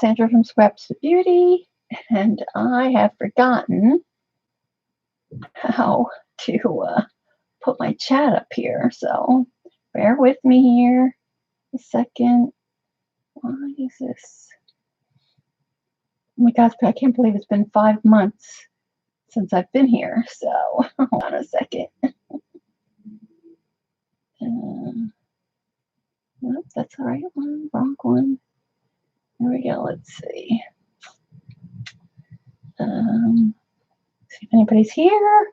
Sandra from Scraps of Beauty, and I have forgotten how to put my chat up here, so bear with me here a second. Why is this? Oh my gosh, I can't believe it's been 5 months since I've been here, so hold on a second. Nope, that's the right one, wrong one. There we go, let's see. See if anybody's here. Oh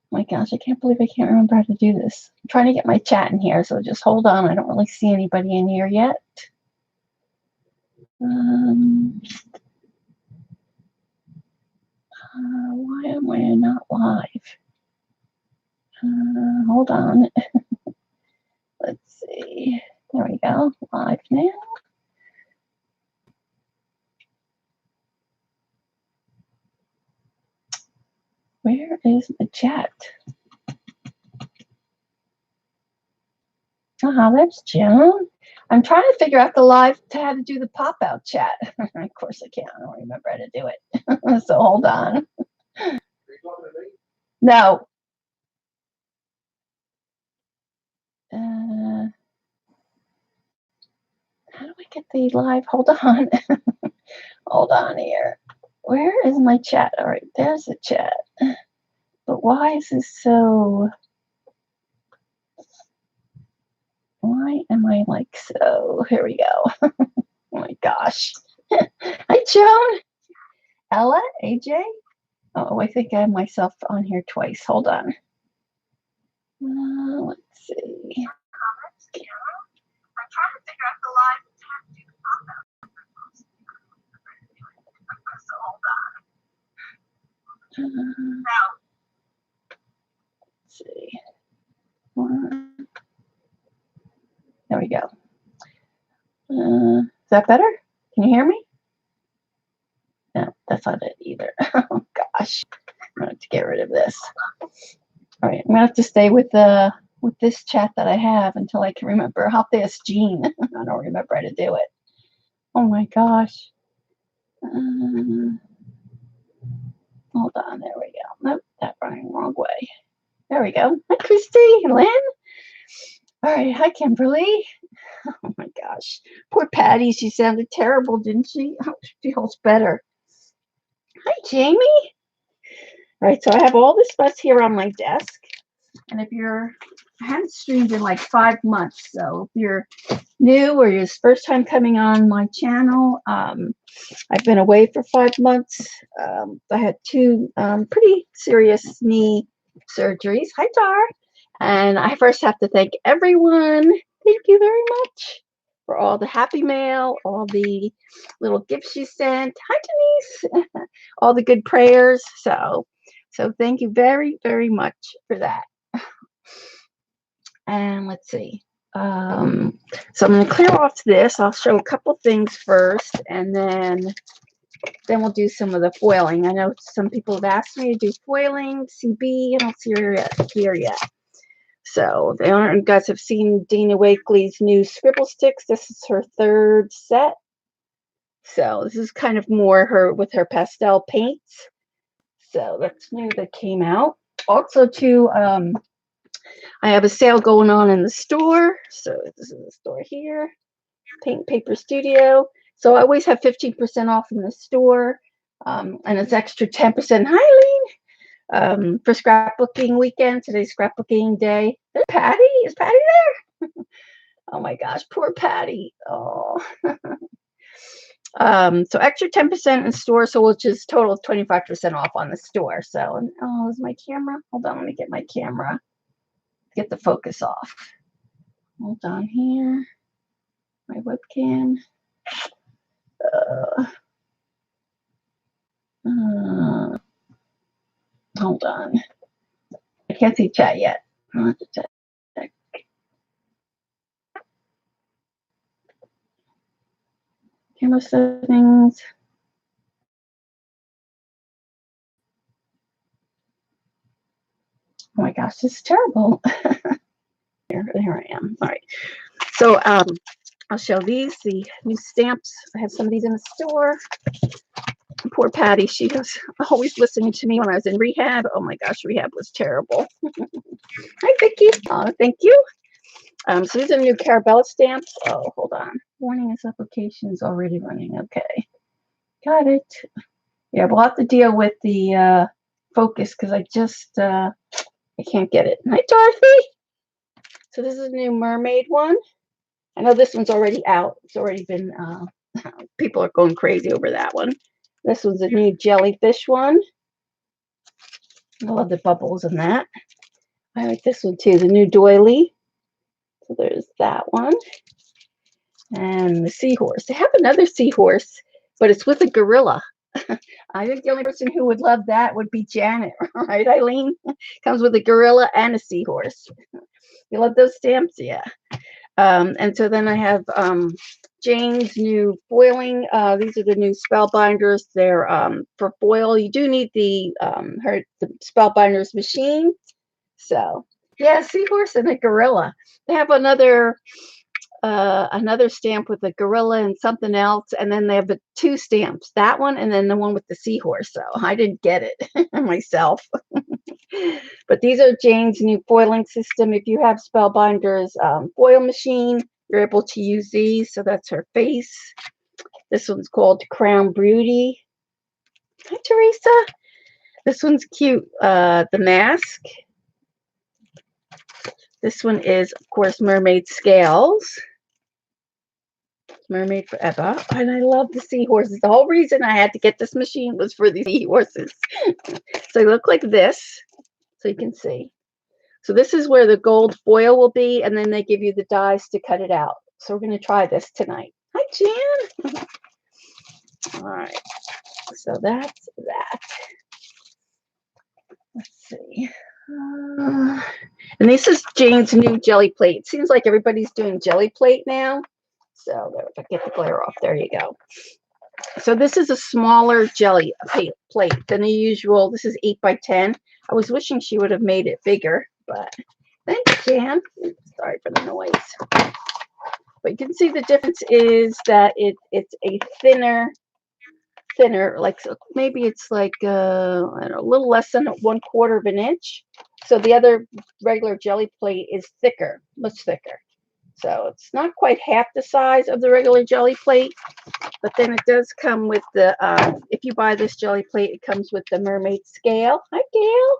my gosh, I can't believe I can't remember how to do this. I'm trying to get my chat in here, so just hold on. I don't really see anybody in here yet. Why am I not live? Hold on. Let's see. There we go. Live now. Where is the chat? That's Joan. I'm trying to figure out how to do the pop-out chat. Of course I can't. I don't remember how to do it. So hold on. No. How do I get the live? Hold on. Hold on here. Where is my chat? All right, there's the chat. But why is this so... Why am I like so? Here we go. Oh my gosh. Hi, Joan. Ella, AJ. Oh, I think I have myself on here twice. Hold on. Let's see. I'm trying to figure out the live chat to pop out. So hold on. Let's see. There we go. Is that better? Can you hear me? No, that's not it either. Oh gosh, I'm going to have to get rid of this. All right, I'm going to have to stay with this chat that I have until I can remember. I'll have to ask Jean. I don't remember how to do it. Oh my gosh. Hold on, there we go. Nope, that running wrong way. There we go. Hi, Christy, Lynn. All right, hi, Kimberly. Oh my gosh. Poor Patty, she sounded terrible, didn't she? Oh, she feels better. Hi, Jamie. All right, so I have all this stuff here on my desk. And I haven't streamed in like 5 months. So if you're new or your first time coming on my channel, I've been away for 5 months. I had 2 pretty serious knee surgeries. Hi, Dar. And I first have to thank everyone. Thank you very much for all the happy mail, all the little gifts you sent. Hi, Denise. All the good prayers. So thank you very, very much for that. And let's see. So I'm going to clear off this. I'll show a couple things first, and then we'll do some of the foiling. I know some people have asked me to do foiling, CB. I don't see her here yet. So you guys have seen Dina Wakely's new scribble sticks. This is her 3rd set. So this is kind of more her with her pastel paints. So that's new that came out. Also, too, I have a sale going on in the store. So this is the store here, Paint Paper Studio. So I always have 15% off in the store, and it's extra 10%. Hi, Lean. For scrapbooking weekend. Today's scrapbooking day. There's Patty. Is Patty there? Oh my gosh, poor Patty. Oh. So extra 10% in store, so which is total 25% off on the store. So, oh, is my camera? Hold on, let me get my camera. Get the focus off. Hold on here. My webcam. Hold on. I can't see chat yet. I'll have to check. Camera settings. Oh my gosh, this is terrible. Here I am. All right. So I'll show these, the new stamps. I have some of these in the store. Poor Patty, she was always listening to me when I was in rehab. Oh my gosh, rehab was terrible. Hi, Vicki. Oh, thank you. So these are new Carabella stamps. Oh, hold on. Warning, this application is already running. Okay. Got it. Yeah, we'll have to deal with the focus because I just, I can't get it. Hi, Dorothy. So this is a new mermaid one. I know this one's already out. It's already been, people are going crazy over that one. This one's a new jellyfish one. I love the bubbles in that. I like this one too, the new doily. So there's that one. And the seahorse. They have another seahorse, but it's with a gorilla. I think the only person who would love that would be Janet, right, Eileen? Comes with a gorilla and a seahorse. You love those stamps? Yeah. And so then I have Jane's new foiling. These are the new Spellbinders. They're for foil. You do need the Spellbinders machine. So yeah, seahorse and a gorilla. They have another stamp with a gorilla and something else, and then they have the two stamps, that one and then the one with the seahorse. So I didn't get it myself. But these are Jane's new foiling system. If you have Spellbinders foil machine, you're able to use these. So that's her face. This one's called Crown Beauty. Hi, Teresa. This one's cute. The mask. This one is, of course, Mermaid Scales. Mermaid Forever. And I love the seahorses. The whole reason I had to get this machine was for the seahorses. So they look like this. So you can see. So this is where the gold foil will be, and then they give you the dies to cut it out. So we're going to try this tonight. Hi, Jan. All right. So that's that. Let's see. And this is Jane's new jelly plate. It seems like everybody's doing jelly plate now. So there, if I get the glare off, there you go. So this is a smaller jelly plate than the usual. This is 8 by 10. I was wishing she would have made it bigger, but thanks, Jan. Sorry for the noise. But you can see the difference is that it's a thinner, like maybe it's like I don't know, a little less than 1/4 of an inch. So the other regular jelly plate is thicker, much thicker. So it's not quite half the size of the regular jelly plate, but then it does come with the, if you buy this jelly plate, it comes with the Mermaid Scale. Hi, Gail.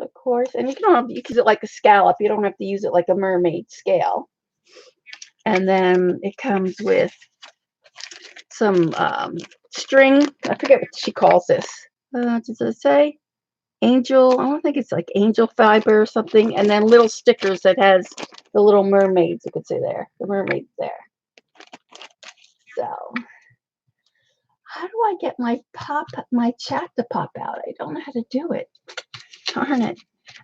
Of course. And you can use it like a scallop. You don't have to use it like a mermaid scale. And then it comes with some string. I forget what she calls this. Does it say? Angel, I don't think it's like angel fiber or something. And then little stickers that has the little mermaids. You could see there, the mermaids there. So how do I get my chat to pop out? I don't know how to do it. Darn it.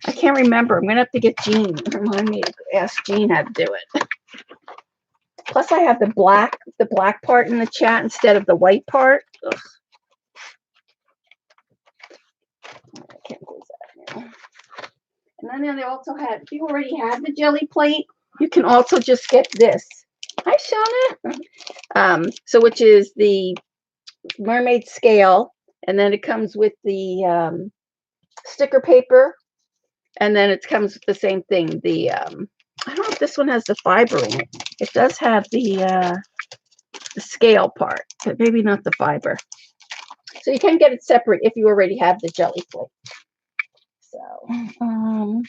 I can't remember. I'm going to have to get Jean. Remind me to ask Jean how to do it. Plus I have the black part in the chat instead of the white part. Ugh. I can't do that now. And then they also have, if you already have the jelly plate, you can also just get this. Hi, Shauna. So which is the Mermaid Scale, and then it comes with the sticker paper, and then it comes with the same thing. The I don't know if this one has the fiber in it. It does have the scale part, but maybe not the fiber. So you can get it separate if you already have the jelly plate. So, and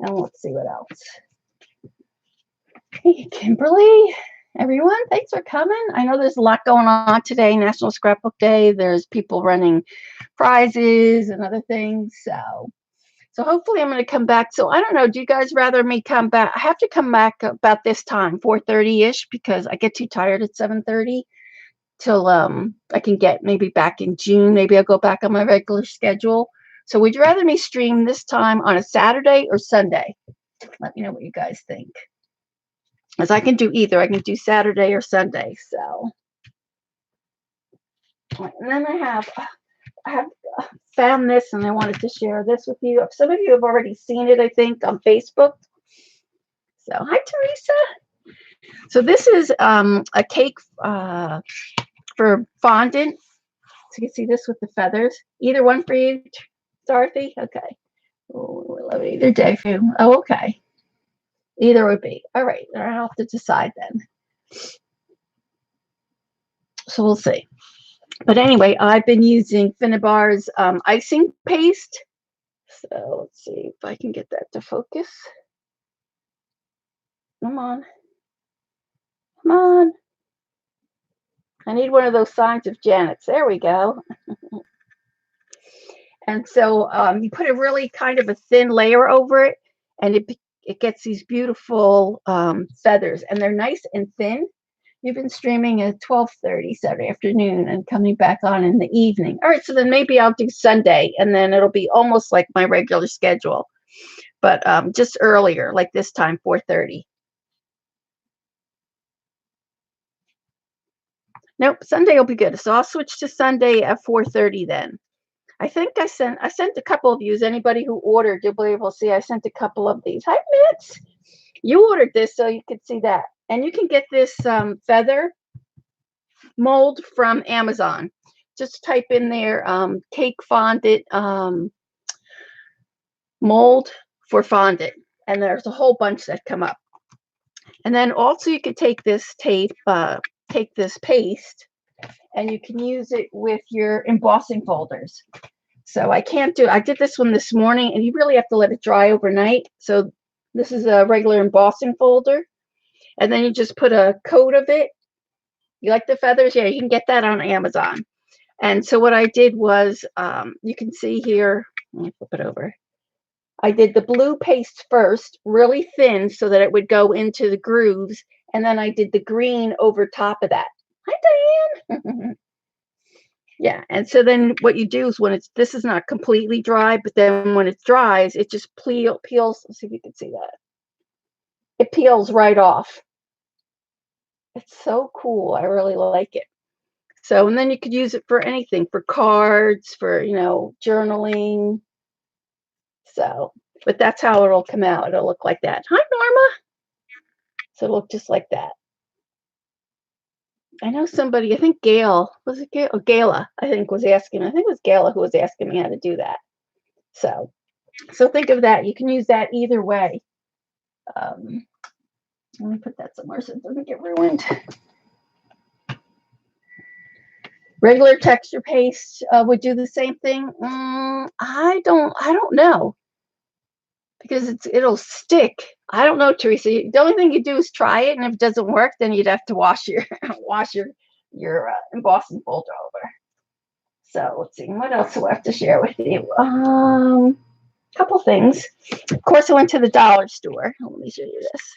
let's see what else. Hey, Kimberly, everyone, thanks for coming. I know there's a lot going on today, National Scrapbook Day. There's people running prizes and other things. So hopefully I'm going to come back. So I don't know. Do you guys rather me come back? I have to come back about this time, 4:30-ish, because I get too tired at 7:30 till I can get maybe back in June. Maybe I'll go back on my regular schedule. So would you rather me stream this time on a Saturday or Sunday? Let me know what you guys think. As I can do either. I can do Saturday or Sunday. So, and then I have found this, and I wanted to share this with you. Some of you have already seen it, I think, on Facebook. So, hi, Teresa. So this is a cake for fondant. So you can see this with the feathers. Either one for you, Dorothy? Okay. Oh, I love either day for you. Oh, okay. Either would be. All right. I'll have to decide then. So we'll see. But anyway, I've been using Finnabar's icing paste. So let's see if I can get that to focus. Come on. Come on. I need one of those signs of Janet's. There we go. And so you put a really kind of a thin layer over it, and it gets these beautiful feathers, and they're nice and thin. You've been streaming at 12:30 Saturday afternoon and coming back on in the evening. All right, so then maybe I'll do Sunday, and then it'll be almost like my regular schedule, but just earlier, like this time, 4:30. Nope, Sunday will be good. So I'll switch to Sunday at 4:30 then. I think I sent a couple of yous. Anybody who ordered, you'll be able to see I sent a couple of these. Hi, Mitz. You ordered this, so you could see that. And you can get this feather mold from Amazon. Just type in there cake fondant mold for fondant. And there's a whole bunch that come up. And then also you could take this tape, take this paste, and you can use it with your embossing folders. So I did this one this morning, and you really have to let it dry overnight. So this is a regular embossing folder. And then you just put a coat of it. You like the feathers? Yeah, you can get that on Amazon. And so what I did was, you can see here, let me flip it over. I did the blue paste first, really thin, so that it would go into the grooves. And then I did the green over top of that. Hi, Diane. Yeah, and so then what you do is this is not completely dry, but then when it dries, it just peels. Let's see if you can see that. It peels right off. It's so cool. I really like it. So, and then you could use it for anything, for cards, for, journaling. So, but that's how it'll come out. It'll look like that. Hi, Norma. So it'll look just like that. I know somebody, I think Gail, was it Gail? Oh, Gayla, I think was asking. I think it was Gayla who was asking me how to do that. So think of that. You can use that either way. Let me put that somewhere so it doesn't get ruined. Regular texture paste would do the same thing. I don't know, because it'll stick. I don't know, Teresa. The only thing you do is try it, and if it doesn't work, then you'd have to wash your embossing folder over. So let's see, what else do I have to share with you? Couple things. Of course, I went to the dollar store. Let me show you this.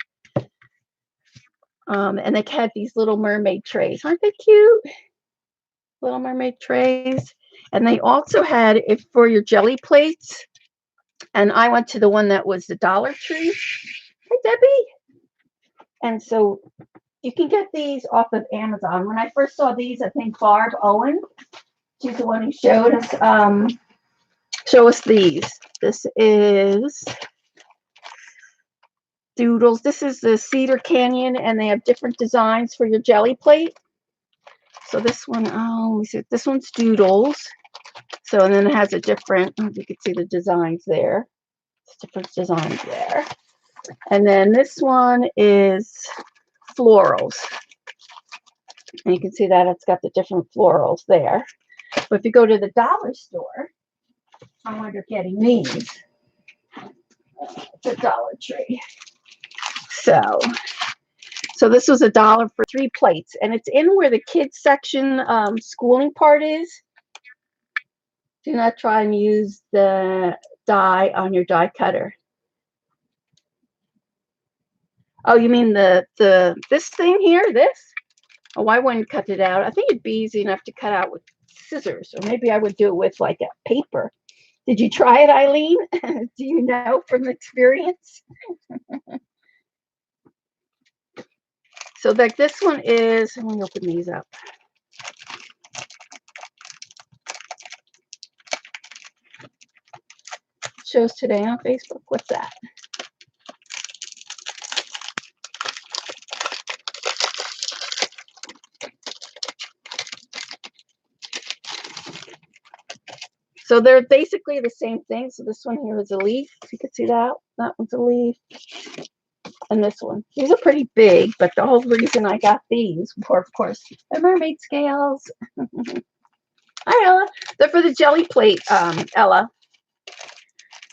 And they had these little mermaid trays. Aren't they cute? Little mermaid trays. And they also had it for your jelly plates. And I went to the one that was the Dollar Tree. Hi, Debbie. And so you can get these off of Amazon. When I first saw these, I think Barb Owen, she's the one who showed us these. This is Doodles. This is the Cedar Canyon, and they have different designs for your jelly plate. So this one, let me see. This one's Doodles. So, and then it has a different, you can see the designs there. It's different designs there. And then this one is Florals. And you can see that it's got the different florals there. But if you go to the dollar store, I wind up getting these. The Dollar Tree. So this was $1 for 3 plates, and it's in where the kids section schooling part is. Do not try and use the die on your die cutter. Oh, you mean this thing here? This? Oh, I wouldn't cut it out. I think it'd be easy enough to cut out with scissors, or maybe I would do it with like a paper. Did you try it, Eileen? Do you know from experience? So like this one is, let me open these up. Shows today on Facebook. What's that? So they're basically the same thing. So this one here is a leaf. If you can see that. That one's a leaf. And this one. These are pretty big, but the whole reason I got these were, of course, the mermaid scales. Hi, Ella. They're for the jelly plate, Ella.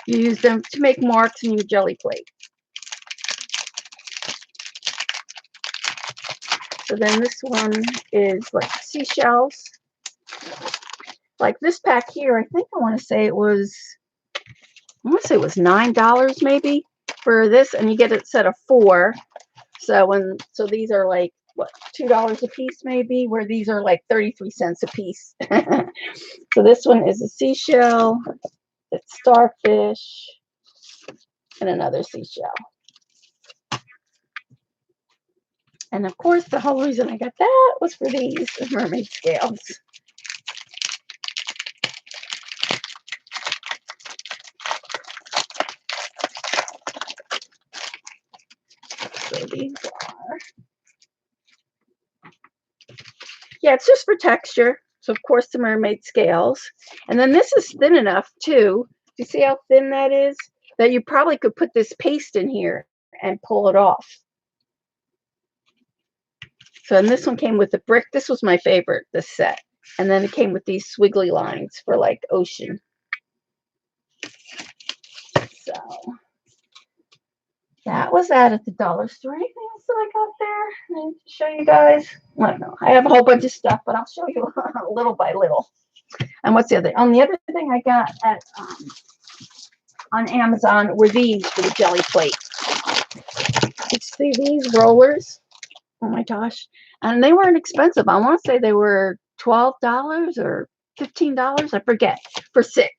You use them to make marks in your jelly plate. So then this one is like seashells. Like this pack here, I think I want to say it was $9 maybe for this, and you get a set of 4. So these are like what, $2 a piece maybe, where these are like 33 cents a piece. So this one is a seashell, it's starfish, and another seashell. And of course, the whole reason I got that was for these mermaid scales. So these are, yeah, it's just for texture. So of course the mermaid scales. And then this is thin enough too. Do you see how thin that is? That you probably could put this paste in here and pull it off. So, and this one came with a brick. This was my favorite, this set. And then it came with these squiggly lines for like ocean. So that was that at the dollar store. Anything else that I got there? I need to show you guys. I don't know. I have a whole bunch of stuff, but I'll show you little by little. And what's the other? The other thing I got at on Amazon were these for the jelly plate. You see these rollers? Oh my gosh. And they weren't expensive. I want to say they were $12 or $15. I forget. For 6.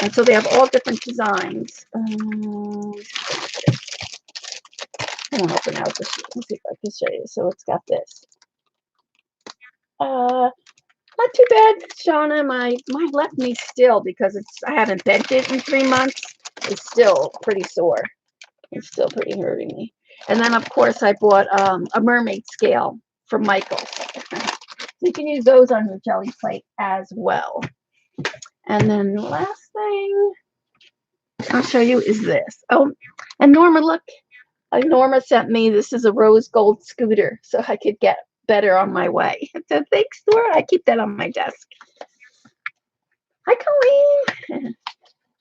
And so they have all different designs. I won't open out this. Let's see if I can show you. So it's got this. Not too bad, Shauna. My left knee still, because I haven't bent it in 3 months. It's still pretty sore. It's still pretty hurting me. And then, of course, I bought a mermaid scale from Michael's. So you can use those on your jelly plate as well. And then the last thing I'll show you is this. Oh, and Norma, look. Norma sent me, this is a rose gold scooter, so I could get better on my way. So thanks, Nora. I keep that on my desk. Hi, Colleen.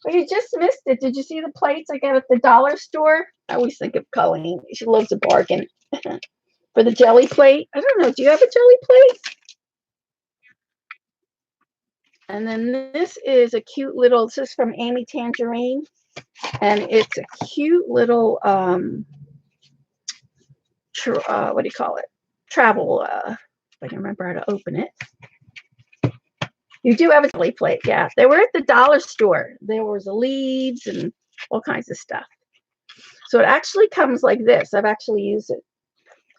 Well, you just missed it. Did you see the plates I got at the dollar store? I always think of Colleen. She loves a bargain. For the jelly plate. I don't know. Do you have a jelly plate? And then this is a cute little, this is from Amy Tangerine. And it's a cute little, what do you call it? Travel, if I can remember how to open it. You do have a jelly plate, yeah. They were at the dollar store. There was leaves and all kinds of stuff. So it actually comes like this. I've actually used it.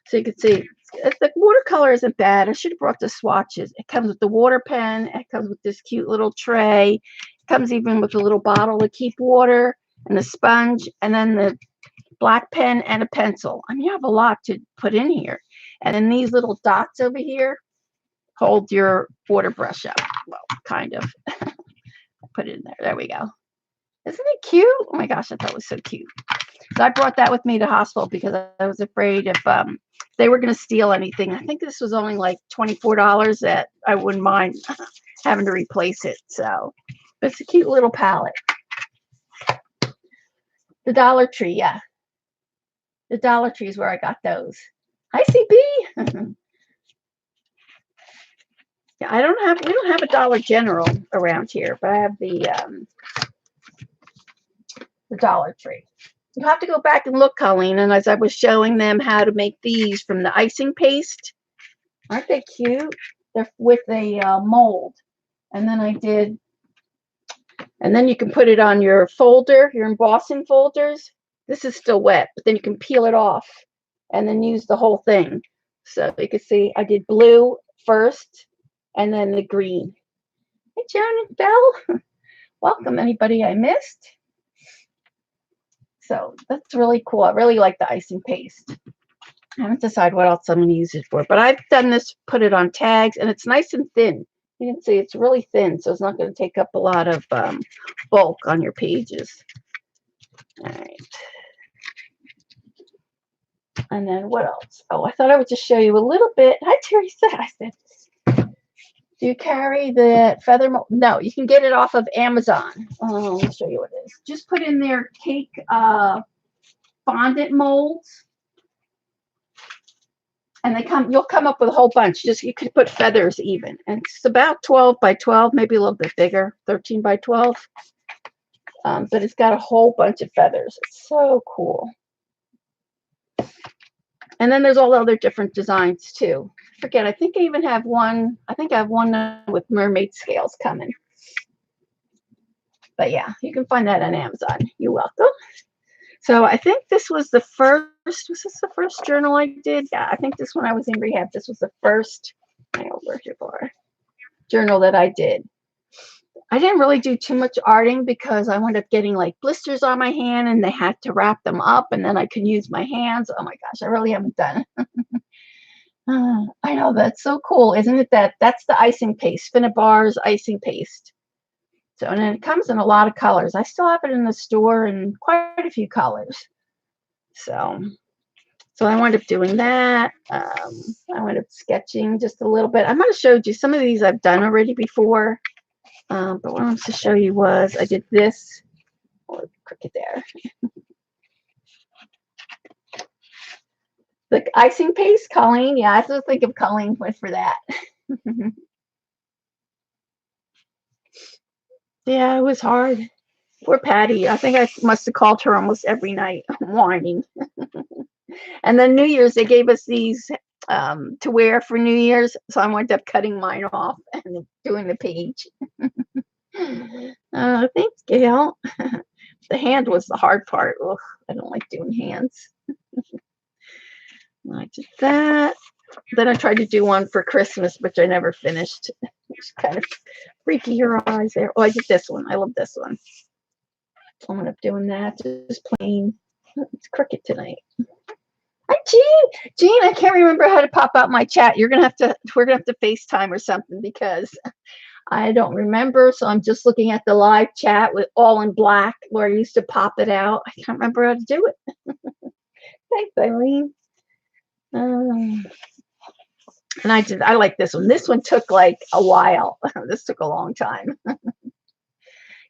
So you can see, the watercolor isn't bad. I should have brought the swatches. It comes with the water pen. It comes with this cute little tray. It comes even with a little bottle to keep water and a sponge, and then the black pen and a pencil. I mean, you have a lot to put in here. And then these little dots over here hold your water brush up. Well, kind of. Put it in there. There we go. Isn't it cute? Oh my gosh, I thought it was so cute. So I brought that with me to hospital because I was afraid if they were going to steal anything. I think this was only like $24 that I wouldn't mind having to replace it. So it's a cute little palette. The Dollar Tree, yeah. The Dollar Tree is where I got those. Hi, CB. Yeah, we don't have a Dollar General around here, but I have the Dollar Tree. You have to go back and look, Colleen, and as I was showing them how to make these from the icing paste. Aren't they cute? They're with a mold. And then and then you can put it on your folder, your embossing folders. This is still wet, but then you can peel it off and then use the whole thing. So you can see I did blue first and then the green. Hey, Joan and Belle. Welcome, anybody I missed. So that's really cool. I really like the icing paste. I haven't decided what else I'm going to use it for, but I've done this, put it on tags, and it's nice and thin. You can see it's really thin, so it's not going to take up a lot of bulk on your pages. All right. And then what else? Oh, I thought I would just show you a little bit. Hi, Teresa. I said, do you carry the feather mold? No, you can get it off of Amazon. Let me show you what it is. Just put in there cake fondant molds. And you'll come up with a whole bunch. Just you could put feathers even. And it's about 12 by 12, maybe a little bit bigger, 13 by 12. But it's got a whole bunch of feathers. It's so cool. And then there's all the other different designs too. Forget, I think I even have one. I think I have one with mermaid scales coming. But yeah, you can find that on Amazon. You're welcome. So I think this was the first. Was this the first journal I did? Yeah, I think this when I was in rehab. This was the first journal that I did. I didn't really do too much arting because I wound up getting like blisters on my hand and they had to wrap them up and then I could use my hands. Oh my gosh, I really haven't done it. I know, that's so cool, isn't it? That's the icing paste, Spinnabar's icing paste. So, and it comes in a lot of colors. I still have it in the store in quite a few colors. So I wound up doing that. I wound up sketching just a little bit. I might have showed you some of these I've done already before. But what I wanted to show you was I did this. Oh, cricket there. The icing paste, Colleen. Yeah, I have to think of Colleen went for that. Yeah, it was hard. Poor Patty. I think I must have called her almost every night whining. And then New Year's, they gave us these to wear for New Year's. So I wound up cutting mine off and doing the page. Thanks, Gail. The hand was the hard part. Ugh, I don't like doing hands. I did that. Then I tried to do one for Christmas, which I never finished. It's kind of freaky, her eyes there. Oh, I did this one. I love this one. So I ended up doing that. Just plain. It's cricket tonight. Hi, Jean. Jean, I can't remember how to pop out my chat. We're gonna have to FaceTime or something because I don't remember. So I'm just looking at the live chat with all in black where I used to pop it out. I can't remember how to do it. Thanks, Eileen. And I like this one. This one took like a while. This took a long time.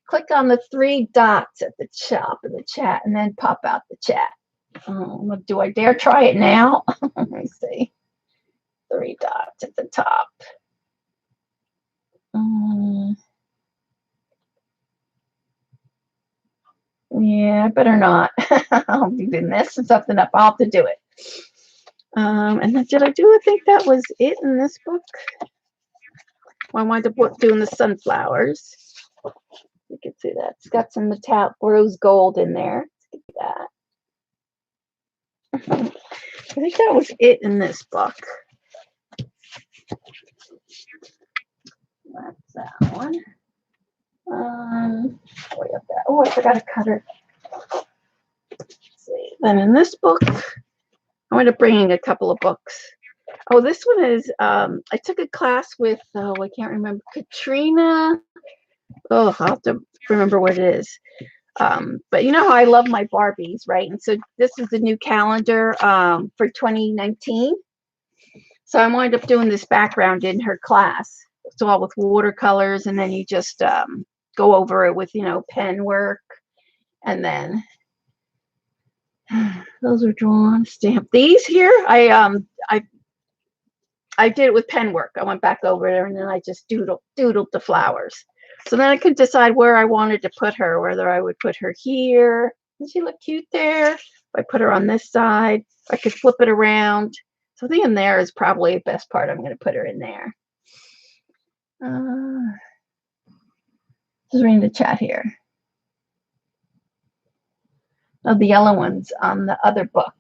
Click on the 3 dots at the top of the chat and then pop out the chat. Do I dare try it now? Let me see. 3 dots at the top. Yeah, I better not. I'll be messing something up. I'll have to do it. And then did I do? I think that was it in this book. Well, I wound up doing the sunflowers. You can see that it's got some metallic rose gold in there. Let's get that. I think that was it in this book. That's that one. Way up there. Oh, I forgot a cutter. Let's see. Then in this book, I wound up bringing a couple of books. Oh, this one is, I took a class with, I can't remember, Katrina. Oh, I'll have to remember what it is. But you know how I love my Barbies, right? And so this is the new calendar for 2019. So I wound up doing this background in her class. It's all with watercolors, and then you just go over it with, pen work. And then those are drawn, stamped. These here, I did it with pen work. I went back over there and then I just doodled the flowers. So then I could decide where I wanted to put her, whether I would put her here. Does she look cute there? If I put her on this side, I could flip it around. So I think in there is probably the best part. I'm going to put her in there. Just reading the chat here. Oh, the yellow ones on the other book.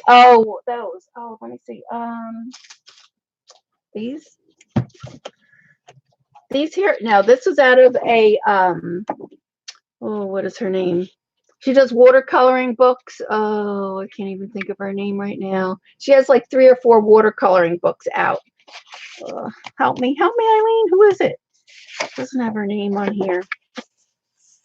Oh, those. Oh, let me see. These here. No, this was out of a what is her name? She does watercoloring books. Oh, I can't even think of her name right now. She has like 3 or 4 watercoloring books out. Help me, Eileen. Who is it? Doesn't have her name on here.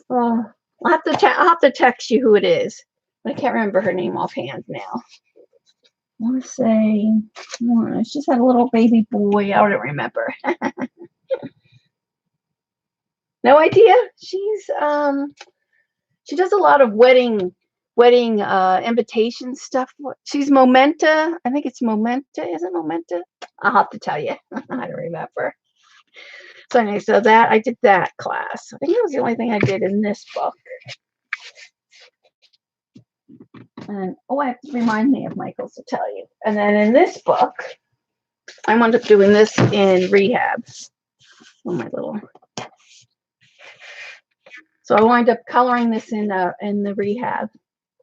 I'll have to text you who it is. I can't remember her name offhand now. I want to say, she just had a little baby boy. I don't remember. No idea. She's she does a lot of wedding invitation stuff. She's Momenta. I think it's Momenta. Is it Momenta? I'll have to tell you. I don't remember. So anyway, so that I did that class. I think that was the only thing I did in this book. And I have to remind me of Michael's to tell you. And then in this book, I wound up doing this in rehab. Oh, my little. So I wind up coloring this in the rehab.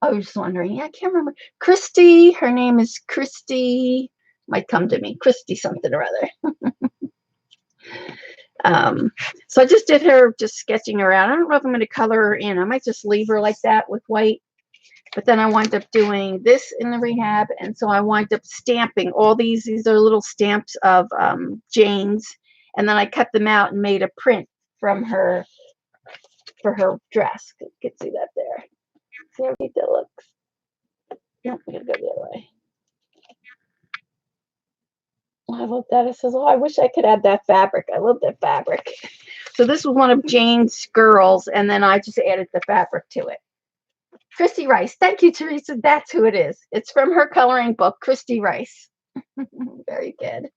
I was just wondering. Yeah, I can't remember. Christy. Her name is Christy. Might come to me. Christy something or other. So I just did her, just sketching her out. I don't know if I'm going to color her in. I might just leave her like that with white. But then I wind up doing this in the rehab. And so I wind up stamping all these. These are little stamps of Jane's. And then I cut them out and made a print from her for her dress. You can see that there. See how neat that looks? No, I'm going to go the other way. I love that. It says, I wish I could add that fabric. I love that fabric. So this was one of Jane's girls, and then I just added the fabric to it. Christy Rice. Thank you, Teresa. That's who it is. It's from her coloring book, Christy Rice. Very good.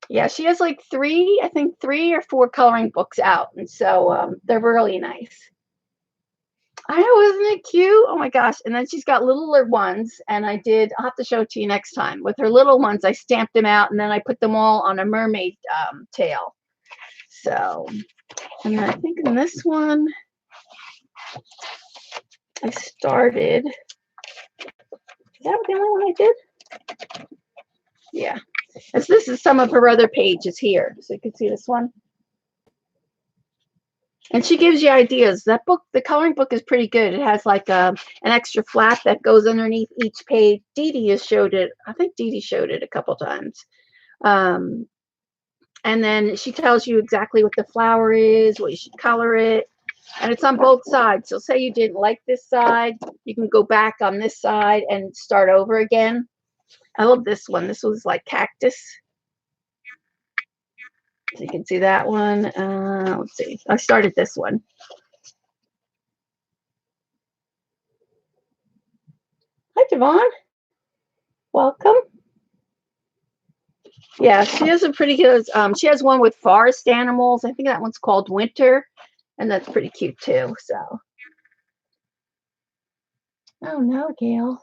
Yeah, she has like three or four coloring books out, and so they're really nice. I know, isn't it cute? Oh my gosh. And then she's got littler ones, and I'll have to show it to you next time. With her little ones, I stamped them out, and then I put them all on a mermaid tail. So, and then I think in this one, I started. Is that the only one I did? Yeah. As this is some of her other pages here. So you can see this one. And she gives you ideas. That book, the coloring book, is pretty good. It has like an extra flap that goes underneath each page. Dee Dee has showed it. I think Dee Dee showed it a couple times. And then she tells you exactly what the flower is, what you should color it. And it's on both sides. So say you didn't like this side, you can go back on this side and start over again. I love this one. This was like cactus. So you can see that one. Let's see. I started this one. Hi, Javon. Welcome. Yeah, she has a pretty good. She has one with forest animals. I think that one's called Winter, and that's pretty cute too. So. Oh no, Gail.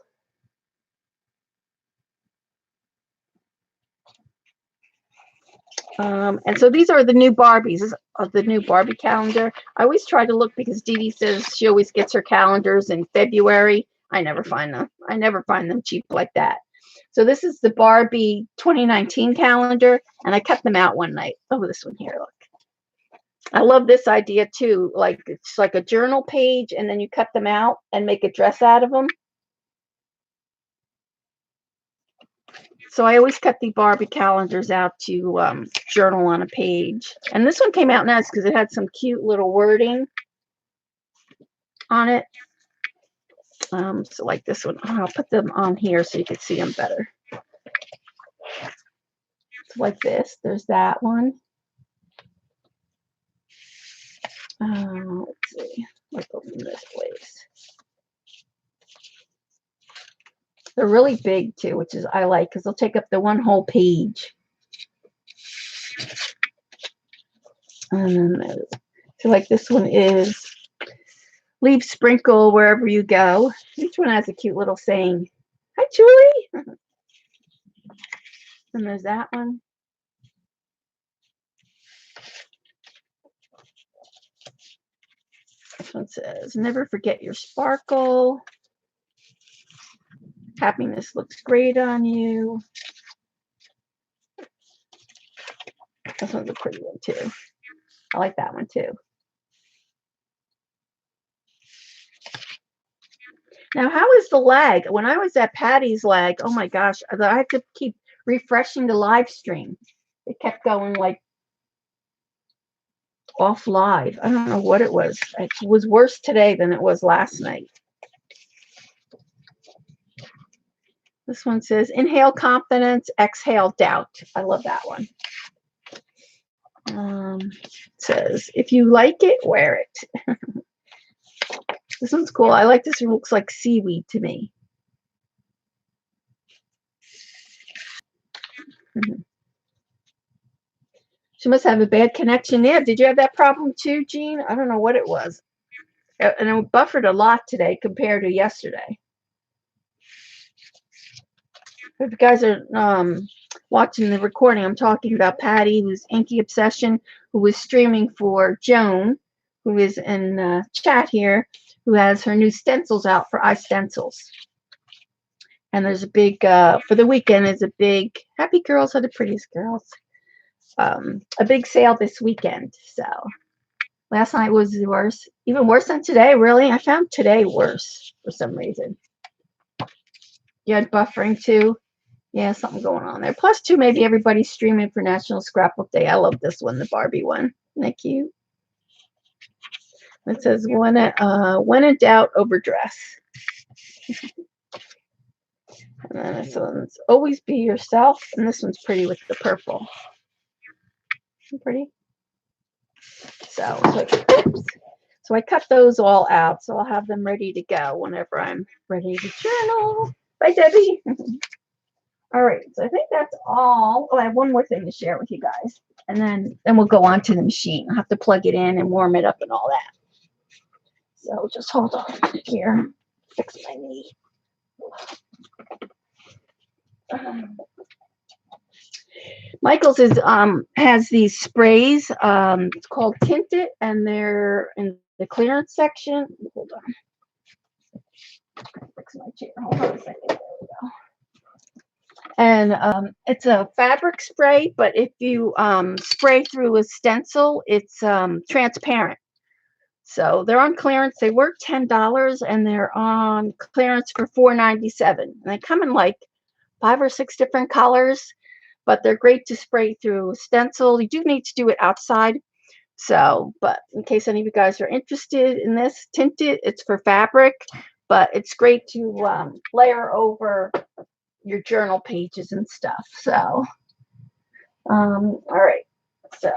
And so these are the new Barbies of the new Barbie calendar. I always try to look because Dee Dee says she always gets her calendars in February. I never find them. I never find them cheap like that. So this is the Barbie 2019 calendar, and I cut them out one night. Oh, this one here, look. I love this idea too. Like it's like a journal page, and then you cut them out and make a dress out of them. So I always cut the Barbie calendars out to journal on a page. And this one came out nice because it had some cute little wording on it. So like this one, I'll put them on here so you can see them better. So like this, there's that one. Let's see, let's open this place. They're really big too, which is I like because they'll take up the one whole page. And then so like this one is leave sprinkle wherever you go. Each one has a cute little saying. Hi, Julie. And there's that one. This one says, never forget your sparkle. Happiness looks great on you. This one's a pretty one too. I like that one too. Now, how is the lag? When I was at Patty's lag, oh my gosh, I had to keep refreshing the live stream. It kept going like off live. I don't know what it was. It was worse today than it was last night. This one says, inhale confidence, exhale doubt. I love that one. It says, if you like it, wear it. This one's cool. I like this. It looks like seaweed to me. She must have a bad connection. Yeah, did you have that problem too, Jean? I don't know what it was. And it buffered a lot today compared to yesterday. If you guys are watching the recording, I'm talking about Patty, who's Inky Obsession, who was streaming for Joan, who is in chat here, who has her new stencils out for iStencils. And there's a big, for the weekend, is a big, happy girls are the prettiest girls. A big sale this weekend. So last night was worse, even worse than today. Really, I found today worse for some reason. You had buffering too. Yeah, something going on there. Plus, too, maybe everybody's streaming for National Scrapbook Day. I love this one, the Barbie one. Isn't that cute? It says, when in doubt, overdress. And then this one's always be yourself. And this one's pretty with the purple. Pretty. So I cut those all out. So I'll have them ready to go whenever I'm ready to journal. Bye, Debbie. All right. So I think that's all. Oh, I have one more thing to share with you guys. And then we'll go on to the machine. I'll have to plug it in and warm it up and all that. So just hold on here. Fix my knee. Michael's is has these sprays. It's called Tinted, and they're in the clearance section. Hold on. Fix my chair. Hold on a second. There we go. And it's a fabric spray, but if you spray through a stencil, it's transparent. So they're on clearance. They were $10, and they're on clearance for $4.97. And they come in like 5 or 6 different colors, but they're great to spray through a stencil. You do need to do it outside. So, but in case any of you guys are interested in this, Tinted, it's for fabric, but it's great to layer over your journal pages and stuff. So, all right. So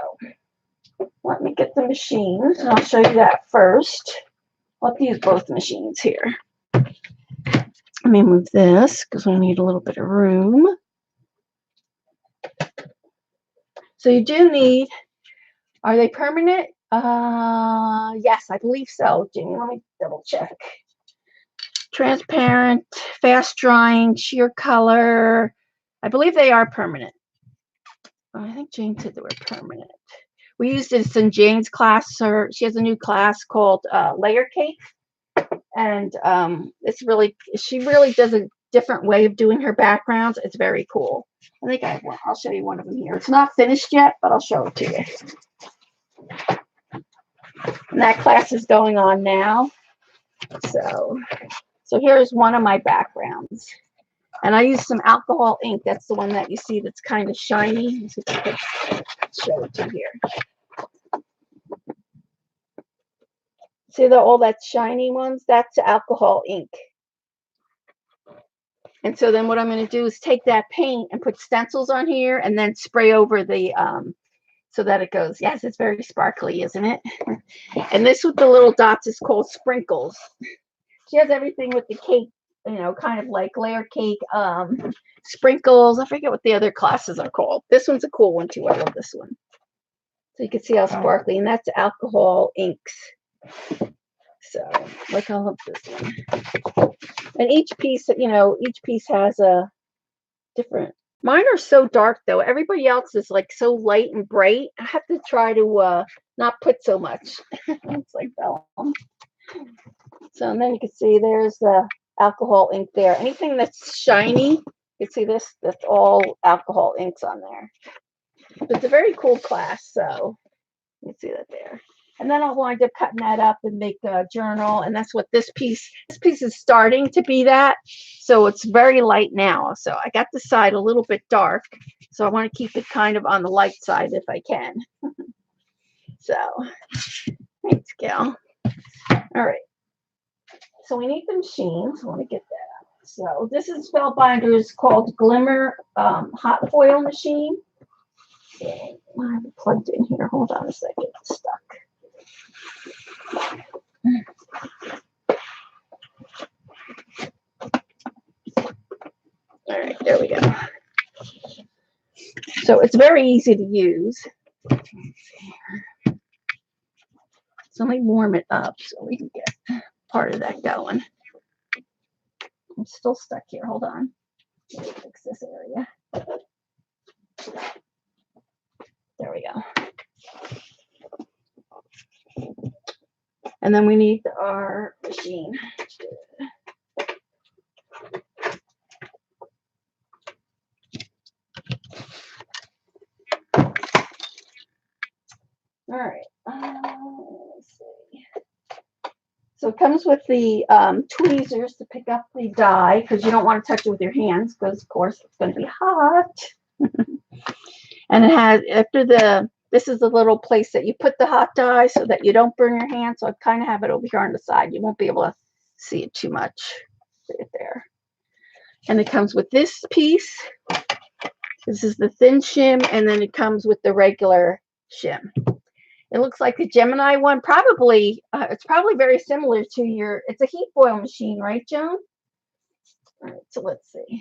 let me get the machines, and I'll show you that first. I'll have to use both machines here. Let me move this because we need a little bit of room. So you do need, are they permanent? Yes, I believe so. Jamie, let me double check. Transparent, fast drying, sheer color. I believe they are permanent. I think Jane said they were permanent. We used this in Jane's class. She has a new class called Layer Cake. And it's really, she really does a different way of doing her backgrounds. It's very cool. I think I have one. I'll show you one of them here. It's not finished yet, but I'll show it to you. And that class is going on now. So here's one of my backgrounds. And I use some alcohol ink. That's the one that you see that's kind of shiny. Let's see if I can show it to you here. See all that shiny ones? That's alcohol ink. And so then what I'm going to do is take that paint and put stencils on here and then spray over the, so that it goes, yes, it's very sparkly, isn't it? And this with the little dots is called sprinkles. She has everything with the cake, you know, kind of like layer cake, sprinkles. I forget what the other classes are called. This one's a cool one too. I love this one. So you can see how sparkly, and that's alcohol inks. So, like, I love this one. And each piece, you know, each piece has a different. Mine are so dark though. Everybody else is like so light and bright. I have to try to not put so much. It's like vellum. So and then you can see there's the alcohol ink there. Anything that's shiny, you see this, that's all alcohol inks on there. But it's a very cool class, so you see that there. And then I'll wind up cutting that up and make a journal. And that's what this piece is starting to be that. So it's very light now. So I got the side a little bit dark. So I want to keep it kind of on the light side if I can. So, thanks, Gal. All right. So we need the machines. I want to get that. So this is Spellbinders called Glimmer hot foil machine. So I have it plugged in here. Hold on a second. It's stuck. All right, there we go. So it's very easy to use. So let me warm it up so we can get part of that going. I'm still stuck here. Hold on. Let me fix this area. There we go. And then we need our machine. All right. Let's see. So it comes with the tweezers to pick up the dye because you don't want to touch it with your hands because, of course, it's going to be hot. And it has, this is the little place that you put the hot dye so that you don't burn your hand. So I kind of have it over here on the side. You won't be able to see it too much. See it there. And it comes with this piece. This is the thin shim, and then it comes with the regular shim. It looks like the Gemini one. Probably, it's probably very similar to your, it's a heat foil machine, right, Joan? All right, so let's see.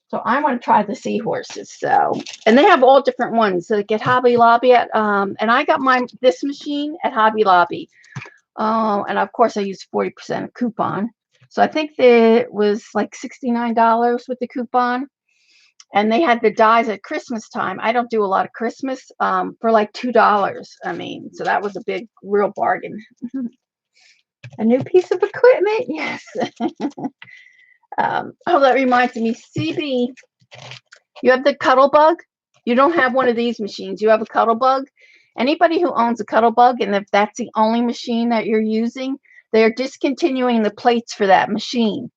So I want to try the seahorses. So, and they have all different ones. So get Hobby Lobby at, and I got this machine at Hobby Lobby. And of course I used 40% coupon. So I think that it was like $69 with the coupon. And they had the dyes at Christmas time. I don't do a lot of Christmas for like $2. I mean, so that was a big, real bargain. A new piece of equipment, yes. Oh, that reminds me, CB, you have the Cuttlebug. You don't have one of these machines. You have a Cuttlebug. Anybody who owns a Cuttlebug, and if that's the only machine that you're using, they're discontinuing the plates for that machine.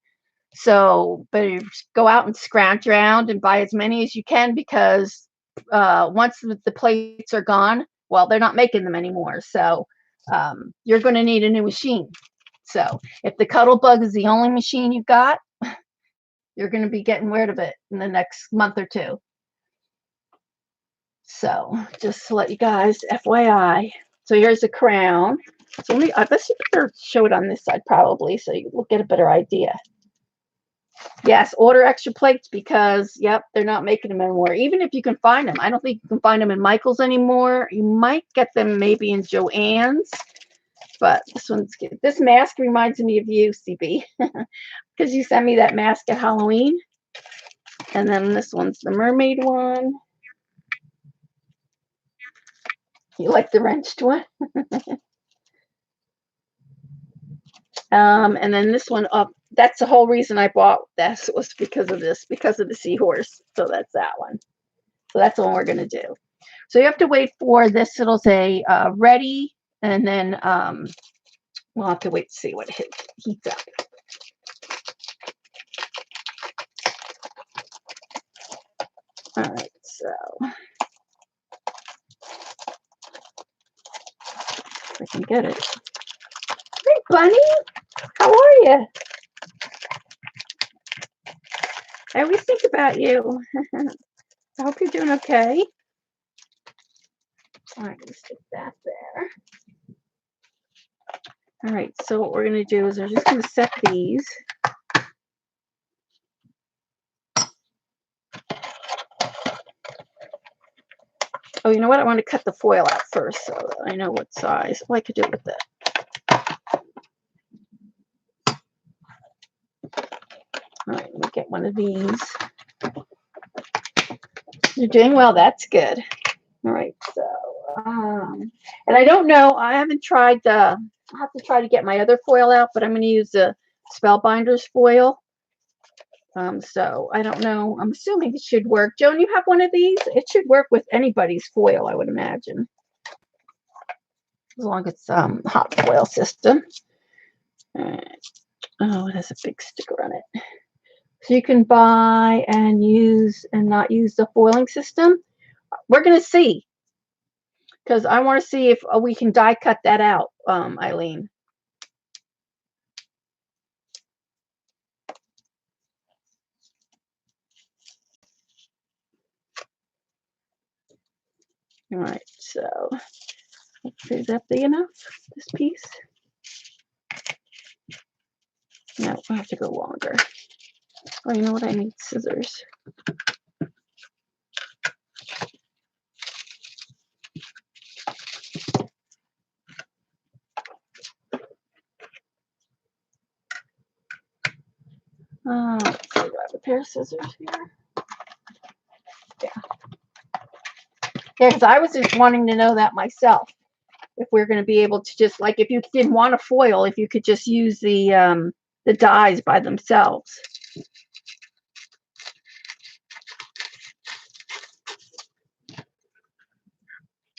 So better go out and scrounge around and buy as many as you can because once the plates are gone, well, they're not making them anymore. So you're going to need a new machine. So if the Cuttlebug is the only machine you've got, you're going to be getting rid of it in the next month or two. So just to let you guys, FYI. So here's the crown. So I guess you better show it on this side probably so you will get a better idea. Yes, order extra plates because, yep, they're not making them anymore. Even if you can find them. I don't think you can find them in Michael's anymore. You might get them maybe in Joann's. But this one's good. This mask reminds me of you, CB. Because you sent me that mask at Halloween. And then this one's the mermaid one. You like the wrenched one? And then this one up. That's the whole reason I bought this was because of this, because of the seahorse. So that's that one. So that's what we're going to do. So you have to wait for this. It'll say ready. And then we'll have to wait to see what heats up. All right. So if I can get it. Hey, Bunny. How are you? I always think about you. I hope you're doing okay. All right, let's stick that there. All right, so what we're going to do is we're just going to set these. Oh, you know what? I want to cut the foil out first so that I know what size. Well, I could do it with that. All right, let me get one of these. You're doing well. That's good. All right, so, and I don't know. I haven't tried I'll have to try to get my other foil out, but I'm going to use the Spellbinders foil. So I don't know. I'm assuming it should work. Joan, you have one of these? It should work with anybody's foil, I would imagine. as long as it's hot foil system. All right. Oh, it has a big sticker on it. So you can buy and use and not use the foiling system. We're going to see, because I want to see if we can die cut that out, Eileen. All right, so is that big enough, this piece? No, I have to go longer. Oh, you know what? I need scissors. Let's see, do I have a pair of scissors here? Yeah. Yeah, because I was just wanting to know that myself. If we're going to be able to just, like, if you didn't want a foil, if you could just use the dies by themselves.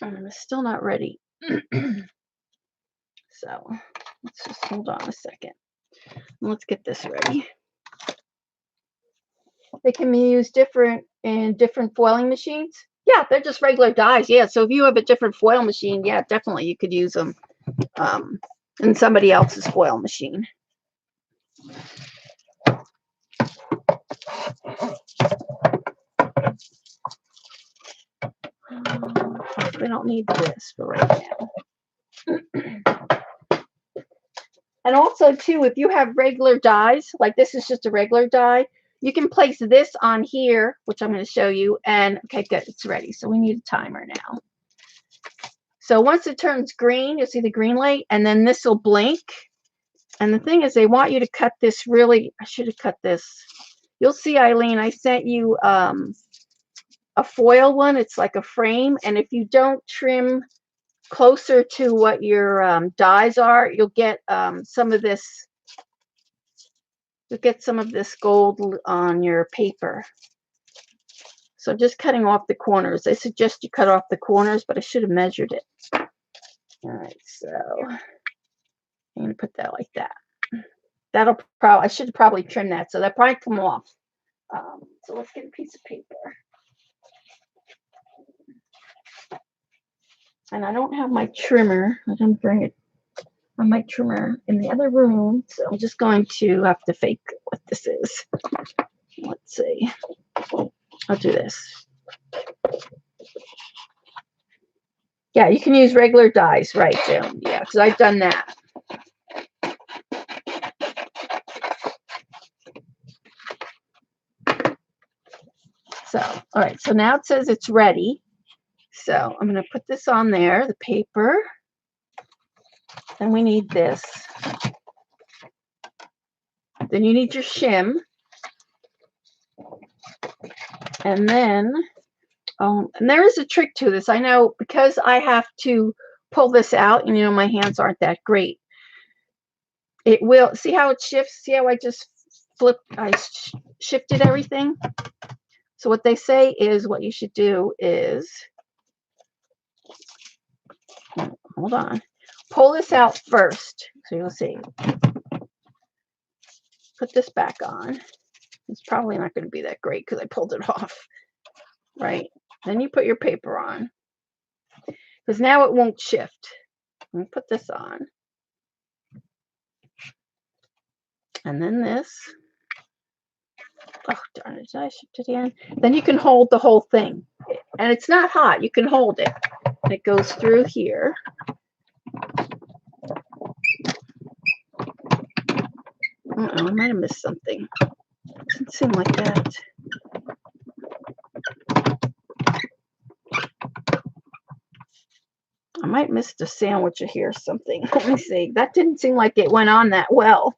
I'm still not ready. So let's just hold on a second. Let's get this ready. They can be used in different foiling machines. Yeah, they're just regular dies. Yeah, so if you have a different foil machine, yeah, definitely you could use them in somebody else's foil machine. We don't need this for right now. And also, too, if you have regular dies, like this is just a regular die, you can place this on here, which I'm going to show you. And, okay, good, it's ready. So we need a timer now. So once it turns green, you'll see the green light, and then this will blink. And the thing is, they want you to cut this really, I should have cut this. You'll see, Eileen, I sent you a foil one. It's like a frame. And if you don't trim closer to what your dies are, you'll get some of this. You'll get some of this gold on your paper. So just cutting off the corners. I suggest you cut off the corners, but I should have measured it. All right, so I'm going to put that like that. That'll probably, I should probably trim that, so that probably come off. So let's get a piece of paper. And I don't have my trimmer. I didn't bring it on my trimmer in the other room, so I'm just going to have to fake what this is. Let's see. I'll do this. Yeah, you can use regular dies, right, Jim? Yeah, because I've done that. So, all right, so now it says it's ready. So I'm going to put this on there, the paper. Then we need this. Then you need your shim. And then, and there is a trick to this. I know because I have to pull this out, and you know, my hands aren't that great. It will, see how it shifts? See how I just shifted everything? So what they say is what you should do is, hold on, pull this out first. So you'll see. Put this back on. It's probably not going to be that great because I pulled it off, right? Then you put your paper on, because now it won't shift. Let me put this on. And then this. Oh, darn it, did I shift it in? Then you can hold the whole thing. And it's not hot, you can hold it. And it goes through here. Uh-oh, I might have missed something. Doesn't seem like that. I might miss the sandwich or hear something. Let me see. That didn't seem like it went on that well.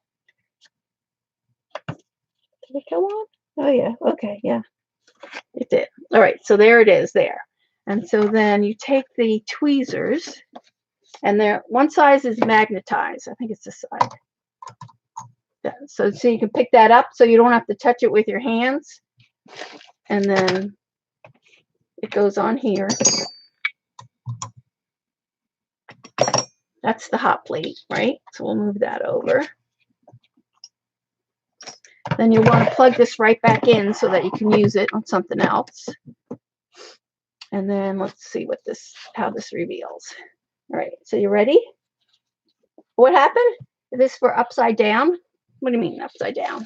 Did it go on? Oh, yeah. Okay, yeah. It did. All right, so there it is there. And so then you take the tweezers, and there, one side is magnetized. I think it's this side. Yeah, so you can pick that up so you don't have to touch it with your hands. And then it goes on here. That's the hot plate, right? So we'll move that over. Then you'll want to plug this right back in so that you can use it on something else. And then let's see how this reveals. All right, so you ready? What happened? Is this for upside down? What do you mean upside down?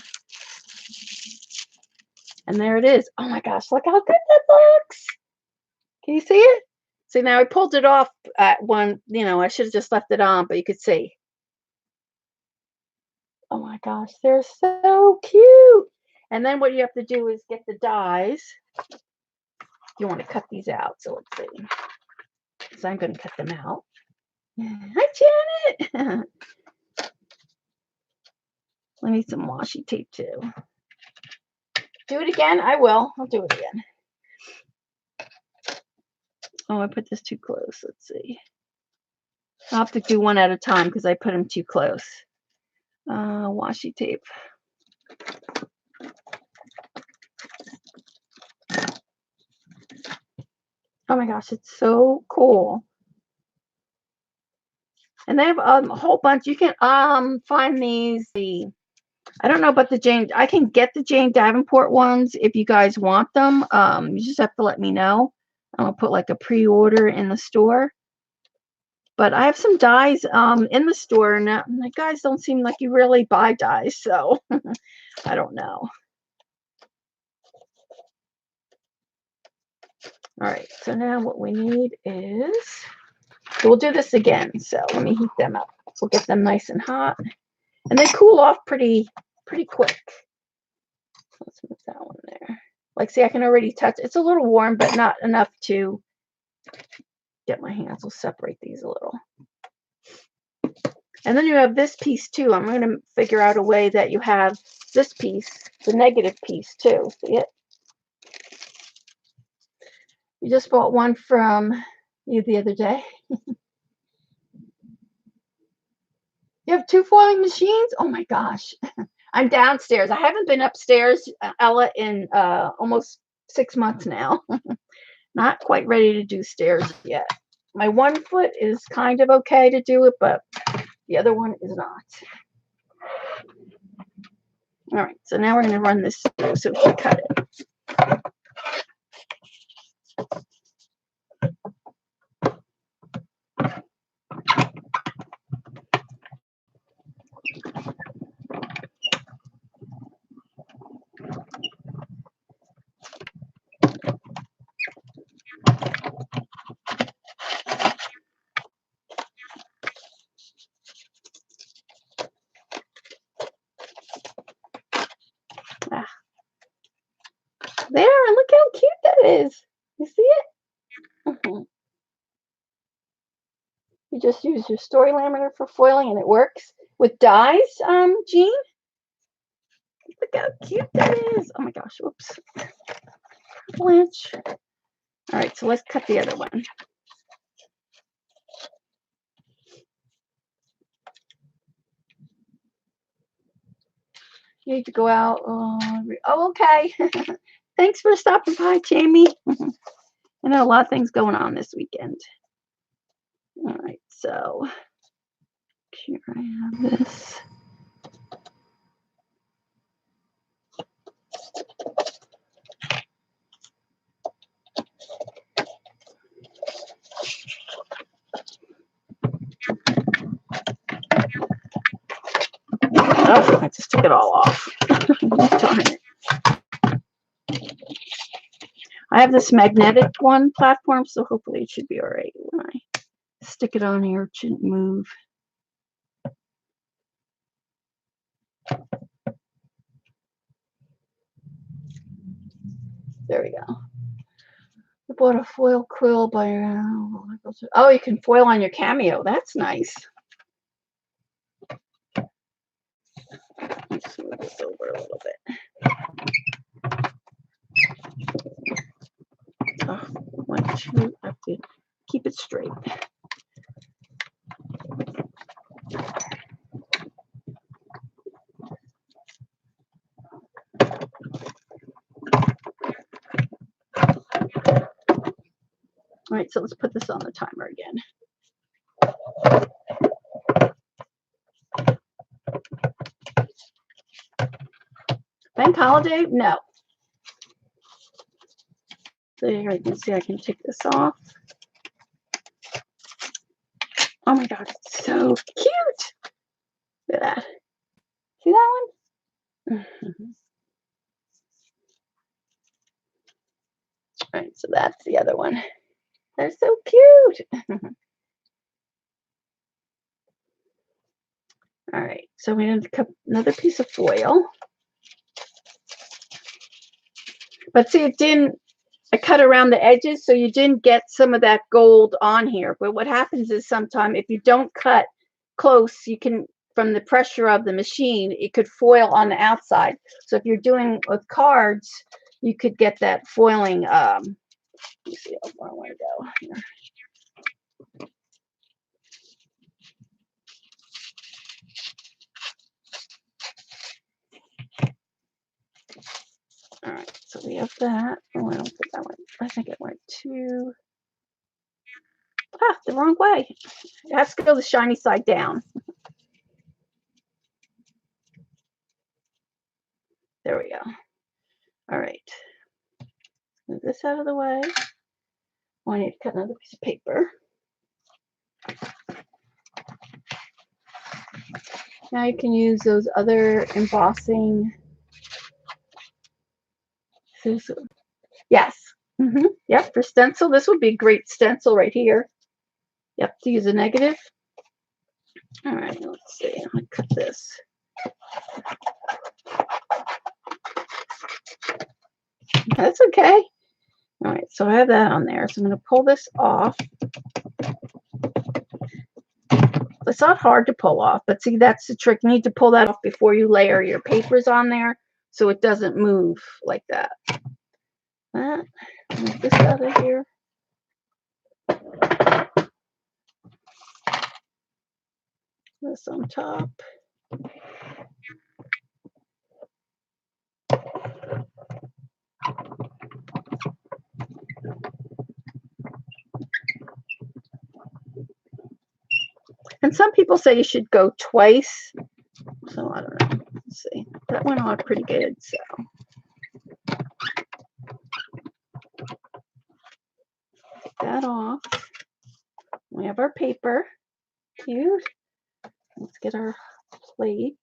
And there it is. Oh my gosh, look how good that looks. Can you see it? See, now I pulled it off at one, I should have just left it on, but you could see. Oh my gosh, they're so cute. And then what you have to do is get the dies. You want to cut these out. So let's see. So I'm going to cut them out. Hi, Janet. I need some washi tape too. Do it again? I will. I'll do it again. Oh, I put this too close. Let's see. I'll have to do one at a time because I put them too close. Washi tape. Oh my gosh, it's so cool. And they have a whole bunch. You can find these. I don't know about the Jane. I can get the Jane Davenport ones if you guys want them. You just have to let me know. I'll put like a pre-order in the store. But I have some dies in the store, and the guys don't seem like you really buy dies, so I don't know. All right, so now what we need is, we'll do this again. So let me heat them up. We'll get them nice and hot, and they cool off pretty quick. Let's move that one there. Like, see, I can already touch. It's a little warm, but not enough to get my hands. We'll separate these a little. And then you have this piece too. I'm going to figure out a way that you have this piece, the negative piece too. See it? You just bought one from you the other day. You have 2 foiling machines? Oh my gosh. I'm downstairs. I haven't been upstairs, Ella, in almost 6 months now. Not quite ready to do stairs yet. My one foot is kind of okay to do it, but the other one is not. All right, so now we're going to run this through so we can cut it. There, look how cute that is. You see it? You just use your story laminator for foiling and it works. With dies, Jean? Look how cute that is. Oh my gosh, whoops. Blanche. All right, so let's cut the other one. You need to go out. Oh, okay. Thanks for stopping by, Jamie. I know a lot of things going on this weekend. All right, so here I have this. Oh, I just took it all off. Darn it. I have this magnetic one platform, so hopefully it should be all right when I stick it on here. It shouldn't move. There we go. I bought a foil quill by, oh, you can foil on your Cameo. That's nice. Let's move this over a little bit. Oh, I have to keep it straight. All right, so let's put this on the timer again. holiday? No. So here you can see I can take this off. Oh my God, it's so cute. Look at that. See that one? All right, so that's the other one. They're so cute. All right, so we need another piece of foil. But see, it didn't, I cut around the edges, so you didn't get some of that gold on here. But what happens is sometimes if you don't cut close, you can, from the pressure of the machine, it could foil on the outside. So if you're doing with cards, you could get that foiling. Let me see how far I want to go here. All right, so we have that. Oh, I don't think that went. I think it went too. Ah, the wrong way. It has to go the shiny side down. There we go. All right. Move this out of the way. Oh, I need to cut another piece of paper. Now you can use those other embossing. Yes. Yep, for stencil. This would be a great stencil right here. Yep, to use a negative. All right, let's see. I'm going to cut this. That's okay. All right, so I have that on there. So I'm going to pull this off. It's not hard to pull off, but see, that's the trick. You need to pull that off before you layer your papers on there so it doesn't move like that. Move this out of here. This on top. And some people say you should go twice. So I don't know. Let's see. That went on pretty good. So take that off. We have our paper. Cute. Let's get our plate.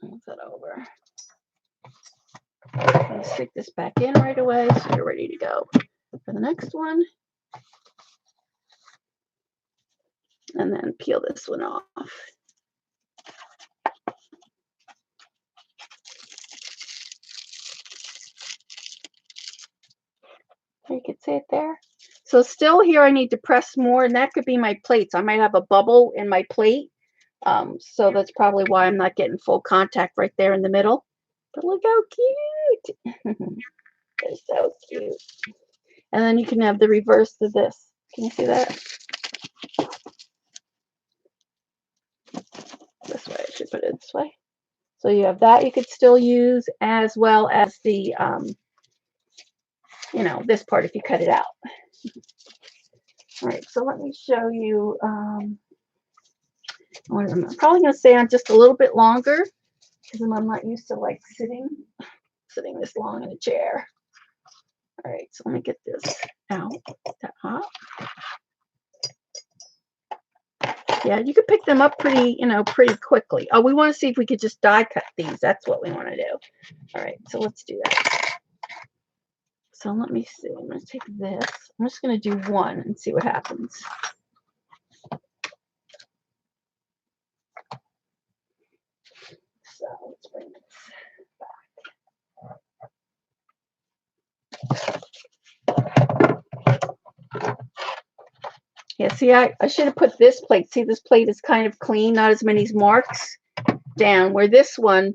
Move that over. I'm going to stick this back in right away so you're ready to go for the next one. And then peel this one off. You can see it there. So still here I need to press more, and that could be my plates. I might have a bubble in my plate. So that's probably why I'm not getting full contact right there in the middle. But look how cute. They're so cute. And then you can have the reverse of this. Can you see that? This way, I should put it this way. So you have that you could still use, as well as the, you know, this part if you cut it out. All right, so let me show you. I'm probably going to stay on just a little bit longer because I'm not used to like sitting this long in a chair. All right, so let me get this out. That hot. Yeah, you could pick them up pretty, you know, pretty quickly. Oh, we want to see if we could just die cut these. That's what we want to do. All right, so let's do that. So let me see. I'm going to take this. I'm just going to do one and see what happens. So let's bring this back. Yeah, see, I should have put this plate. See, this plate is kind of clean, not as many marks down, where this one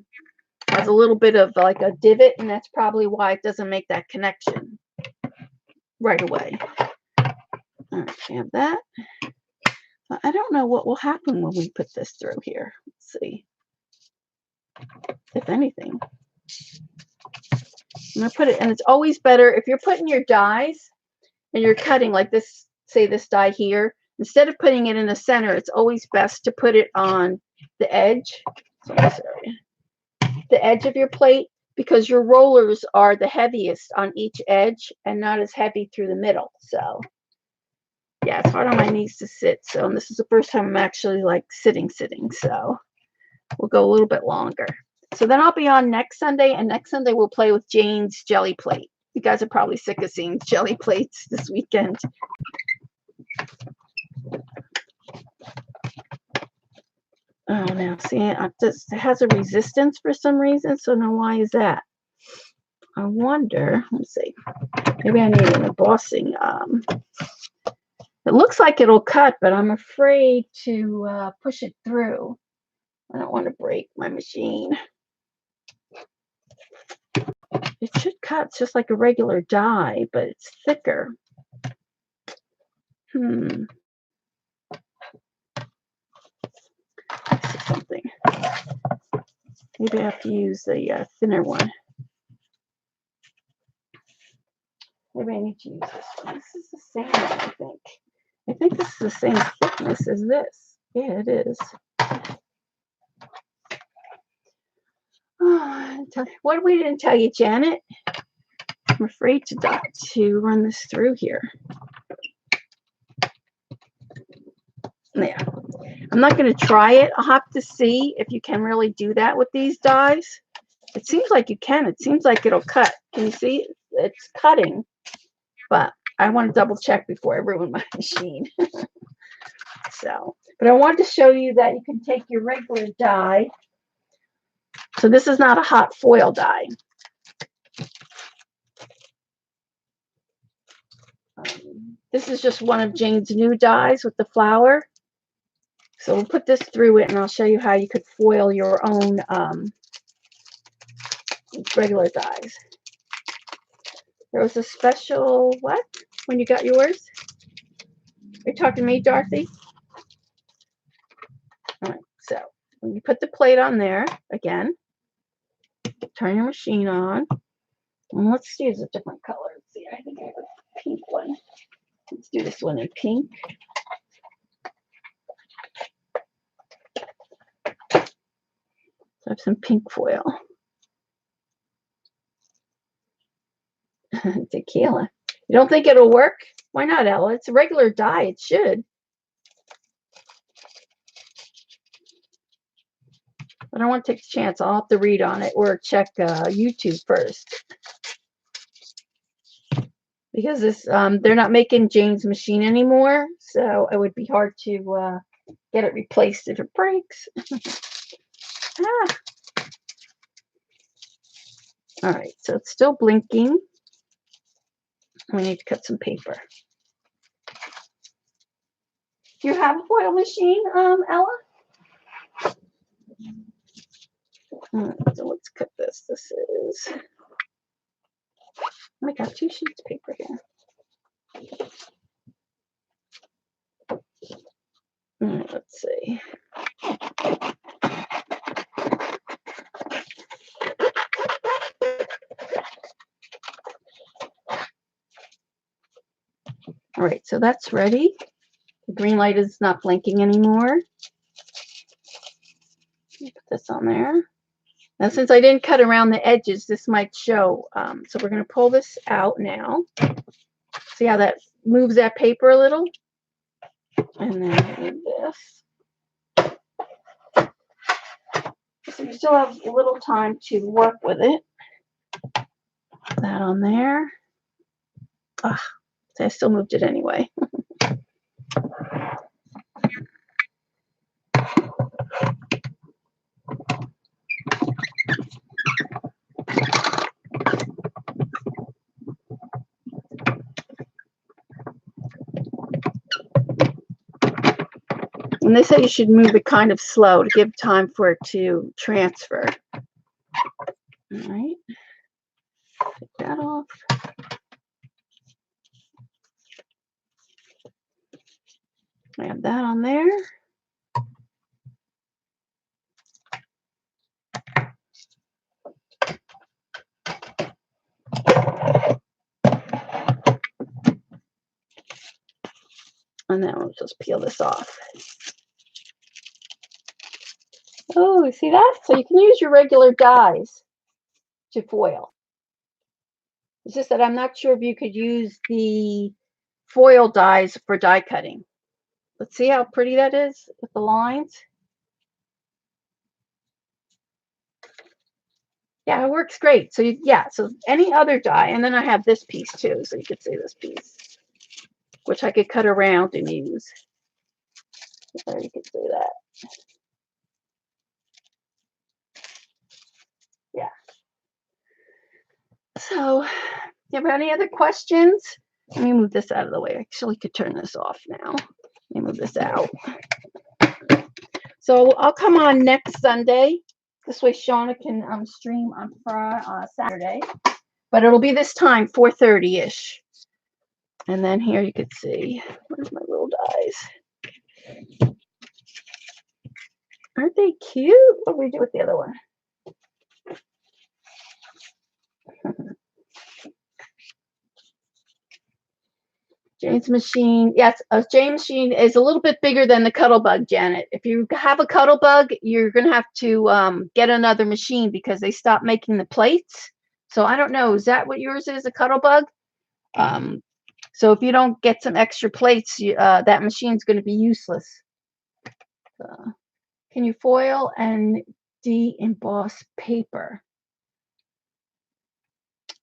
has a little bit of like a divot, and that's probably why it doesn't make that connection right away. All right, we have that. I don't know what will happen when we put this through here. Let's see. If anything. I'm going to put it, and it's always better if you're putting your dies and you're cutting like this, say this die here, instead of putting it in the center, it's always best to put it on the edge. So this area, the edge of your plate, because your rollers are the heaviest on each edge and not as heavy through the middle. So yeah, it's hard on my knees to sit. So, and this is the first time I'm actually like sitting. So we'll go a little bit longer. So then I'll be on next Sunday, and next Sunday we'll play with Jane's jelly plate. You guys are probably sick of seeing jelly plates this weekend. Oh, now see, it has a resistance for some reason. So now why is that? I wonder, let's see, maybe I need an embossing. It looks like it'll cut, but I'm afraid to push it through. I don't want to break my machine. It should cut just like a regular die, but it's thicker. Let's see something. Maybe I have to use the thinner one. Maybe I need to use this one. This is the same one, I think. I think this is the same thickness as this. Yeah, it is. Oh, what we didn't tell you, Janet? I'm afraid to run this through here. Yeah. I'm not going to try it. I'll have to see if you can really do that with these dies. It seems like you can. It seems like it'll cut. Can you see? It's cutting. But I want to double check before I ruin my machine. But I wanted to show you that you can take your regular die. So this is not a hot foil die. This is just one of Jane's new dies with the flower. So we'll put this through it, and I'll show you how you could foil your own regular dies. There was a special, what? When you got yours? Are you talking to me, Dorothy? All right, so when you put the plate on there, again, turn your machine on. And let's use a different color. Let's see, I think I have a pink one. Let's do this one in pink. So I have some pink foil. Tequila. You don't think it'll work? Why not, Ella? It's a regular die. It should. I don't want to take a chance. I'll have to read on it or check YouTube first. Because this, they're not making Jane's machine anymore, so it would be hard to get it replaced if it breaks. All right, so it's still blinking. We need to cut some paper. Do you have a foil machine, Ella? So let's cut this. This is, I got 2 sheets of paper here. Let's see. All right, so that's ready. The green light is not blinking anymore. Put this on there. Now, since I didn't cut around the edges, this might show. So we're going to pull this out now. See how that moves that paper a little? And then this. So you still have a little time to work with it. Put that on there. Ah, I still moved it anyway. And they say you should move it kind of slow to give time for it to transfer. All right. Take that off. Add that on there. And then we'll just peel this off. Oh, see that? So you can use your regular dies to foil. It's just that I'm not sure if you could use the foil dies for die cutting. Let's see how pretty that is with the lines. Yeah, it works great. So yeah, so any other die, and then I have this piece too, so you could see this piece, which I could cut around and use. There, you could see that. Yeah. So, you have any other questions? Let me move this out of the way. I actually could turn this off now. Let me move this out. So I'll come on next Sunday. This way Shauna can stream on Saturday. But it'll be this time, 4:30-ish. And then here you can see, where's my little dies? Aren't they cute? What do we do with the other one? Jane's machine. Yes, a Jane machine is a little bit bigger than the Cuttlebug, Janet. If you have a Cuttlebug, you're going to have to get another machine because they stopped making the plates. So I don't know. Is that what yours is, a Cuttlebug? So if you don't get some extra plates, that machine's going to be useless. Can you foil and de-emboss paper?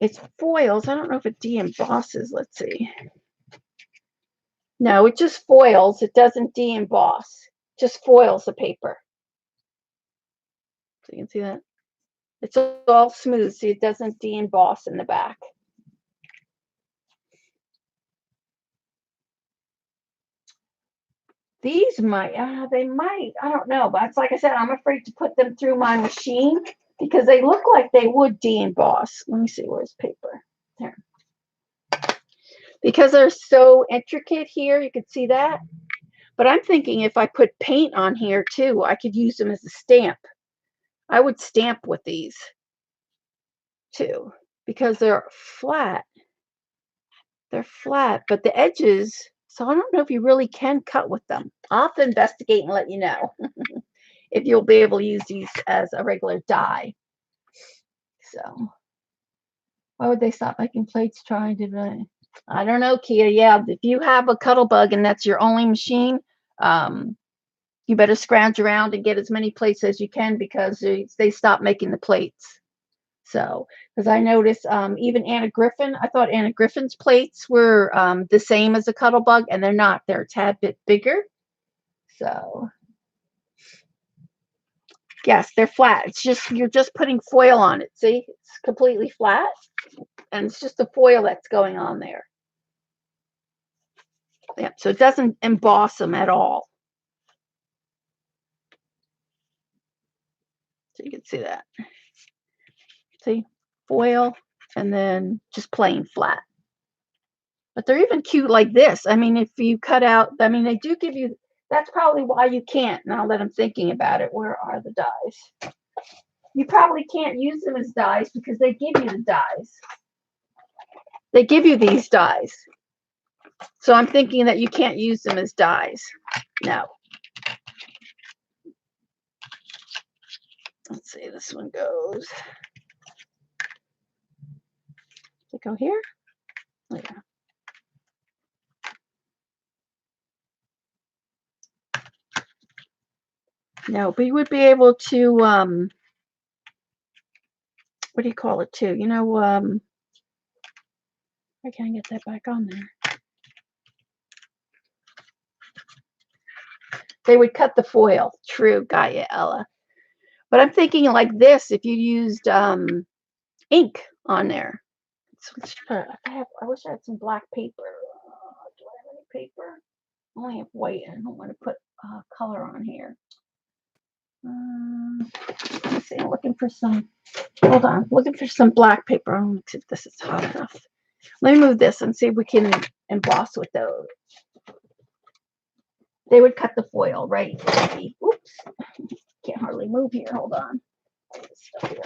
It's foils. I don't know if it de-embosses. Let's see. No, it just foils. It doesn't de-emboss. Just foils the paper. So you can see that. It's all smooth, so it doesn't de-emboss in the back. These might, they might, I don't know. But it's like I said, I'm afraid to put them through my machine because they look like they would de-emboss. Let me see, where's paper? There. Because they're so intricate here, you can see that. But I'm thinking if I put paint on here too, I could use them as a stamp. I would stamp with these too because they're flat. They're flat, but the edges, so I don't know if you really can cut with them. I'll have to investigate and let you know if you'll be able to use these as a regular die. So why would they stop making plates trying to, I don't know, Kia. Yeah, if you have a Cuttlebug and that's your only machine, you better scrounge around and get as many plates as you can because they stopped making the plates. So, because I noticed even Anna Griffin, I thought Anna Griffin's plates were the same as a Cuttlebug, and they're not. They're a tad bit bigger. So, yes, they're flat. It's just, you're just putting foil on it. See, it's completely flat, and it's just the foil that's going on there. Yeah, so it doesn't emboss them at all. So you can see that. See, foil, and then just plain flat. But they're even cute like this. I mean, if you cut out, I mean, they do give you, that's probably why you can't, now that I'm thinking about it, where are the dies? You probably can't use them as dies because they give you the dies. They give you these dies. So I'm thinking that you can't use them as dies. No. Let's see, this one goes. Does it go here? Oh, yeah. No, but you would be able to, what do you call it too? You know, why can't I get that back on there? They would cut the foil. True, Gaia Ella. But I'm thinking like this, if you used ink on there. I wish I had some black paper. Do I have any paper? I only have white, and I don't want to put color on here. Let's see, I'm looking for some, hold on, looking for some black paper. Let's see if this is hot enough. Let me move this and see if we can emboss with those. They would cut the foil, right? Oops, can't hardly move here. Hold on. Stuff here.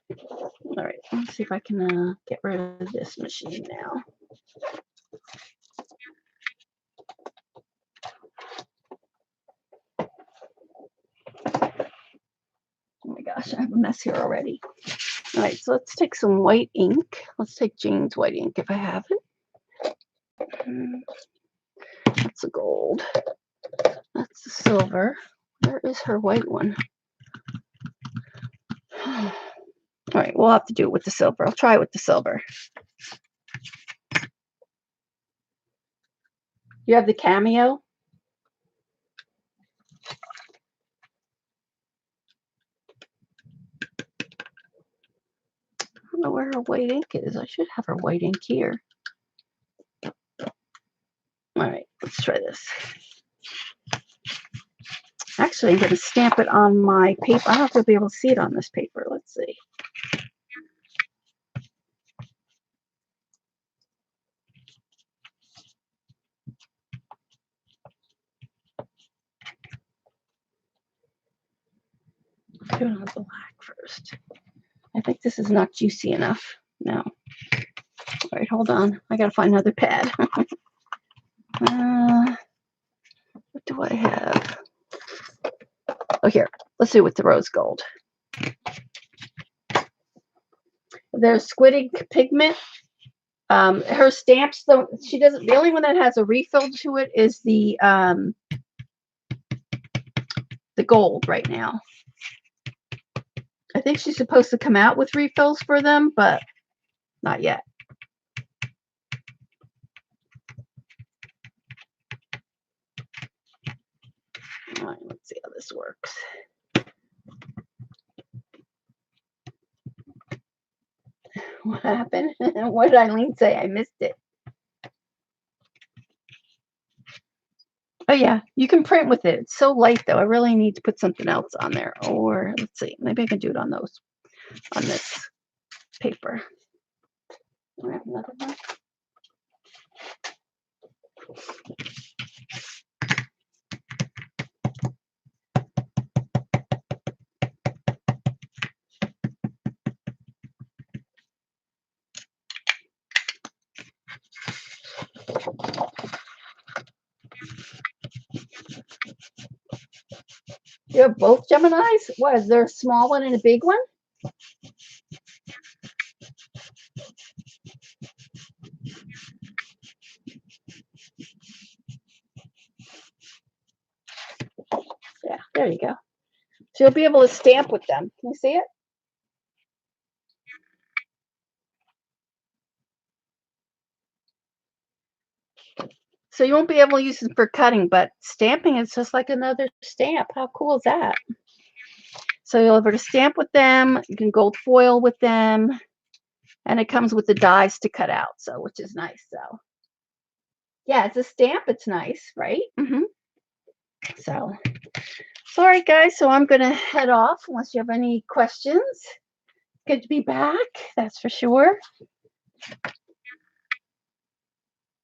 All right, let's see if I can get rid of this machine now. Oh my gosh, I have a mess here already. All right, so let's take some white ink. Let's take Jane's white ink if I have it. That's the gold. That's the silver. Where is her white one? All right, we'll have to do it with the silver. I'll try it with the silver. You have the cameo? I don't know where her white ink is. I should have her white ink here. All right, let's try this. Actually, I'm going to stamp it on my paper. I don't know if you'll be able to see it on this paper. Let's see. Do it on black first. I think this is not juicy enough. No. All right, hold on. I got to find another pad. What do I have? Oh, here. Let's do it with the rose gold. There's squid ink pigment. Her stamps, though, she doesn't. The only one that has a refill to it is the gold right now. I think she's supposed to come out with refills for them, but not yet. All right, let's see how this works. What happened? What did Eileen say? I missed it. Oh yeah, you can print with it. It's so light though. I really need to put something else on there. Or let's see, maybe I can do it on this paper. Do I have another one? You have both Geminis? What, is there a small one and a big one? Yeah, there you go. So you'll be able to stamp with them. Can you see it? So you won't be able to use them for cutting, but stamping is just like another stamp. How cool is that? So you'll be able to stamp with them. You can gold foil with them. And it comes with the dies to cut out, so which is nice. So yeah, it's a stamp. It's nice, right? So all right, guys. So I'm gonna head off unless you have any questions. Good to be back. That's for sure.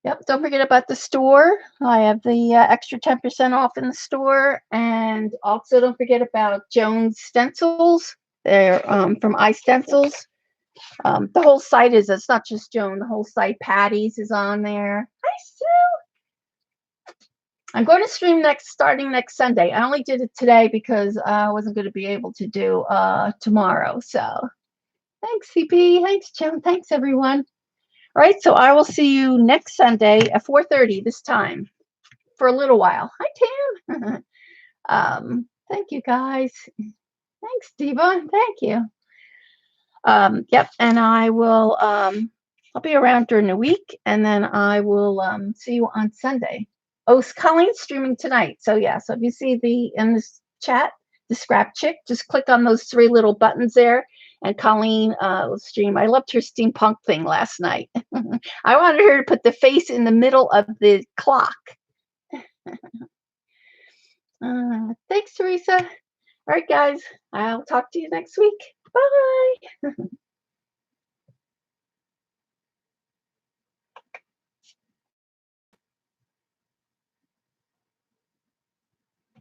Yep. Don't forget about the store. I have the extra 10% off in the store, and also don't forget about Joan's stencils. They're from iStencils. The whole site is. It's not just Joan. The whole site. Patty's is on there. Hi, Sue. I'm going to stream starting next Sunday. I only did it today because I wasn't going to be able to do tomorrow. So thanks, CP. Thanks, Joan. Thanks, everyone. All right, so I will see you next Sunday at 4:30 this time for a little while. Hi, Tam. Thank you, guys. Thanks, Diva. Thank you. Yep, and I will. I'll be around during the week, and then I will see you on Sunday. Oh, Colleen's streaming tonight. So yeah, so if you see in this chat, the Scrap Chick, just click on those 3 little buttons there, and Colleen will stream. I loved her steampunk thing last night. I wanted her to put the face in the middle of the clock. Thanks, Teresa. All right, guys. I'll talk to you next week. Bye.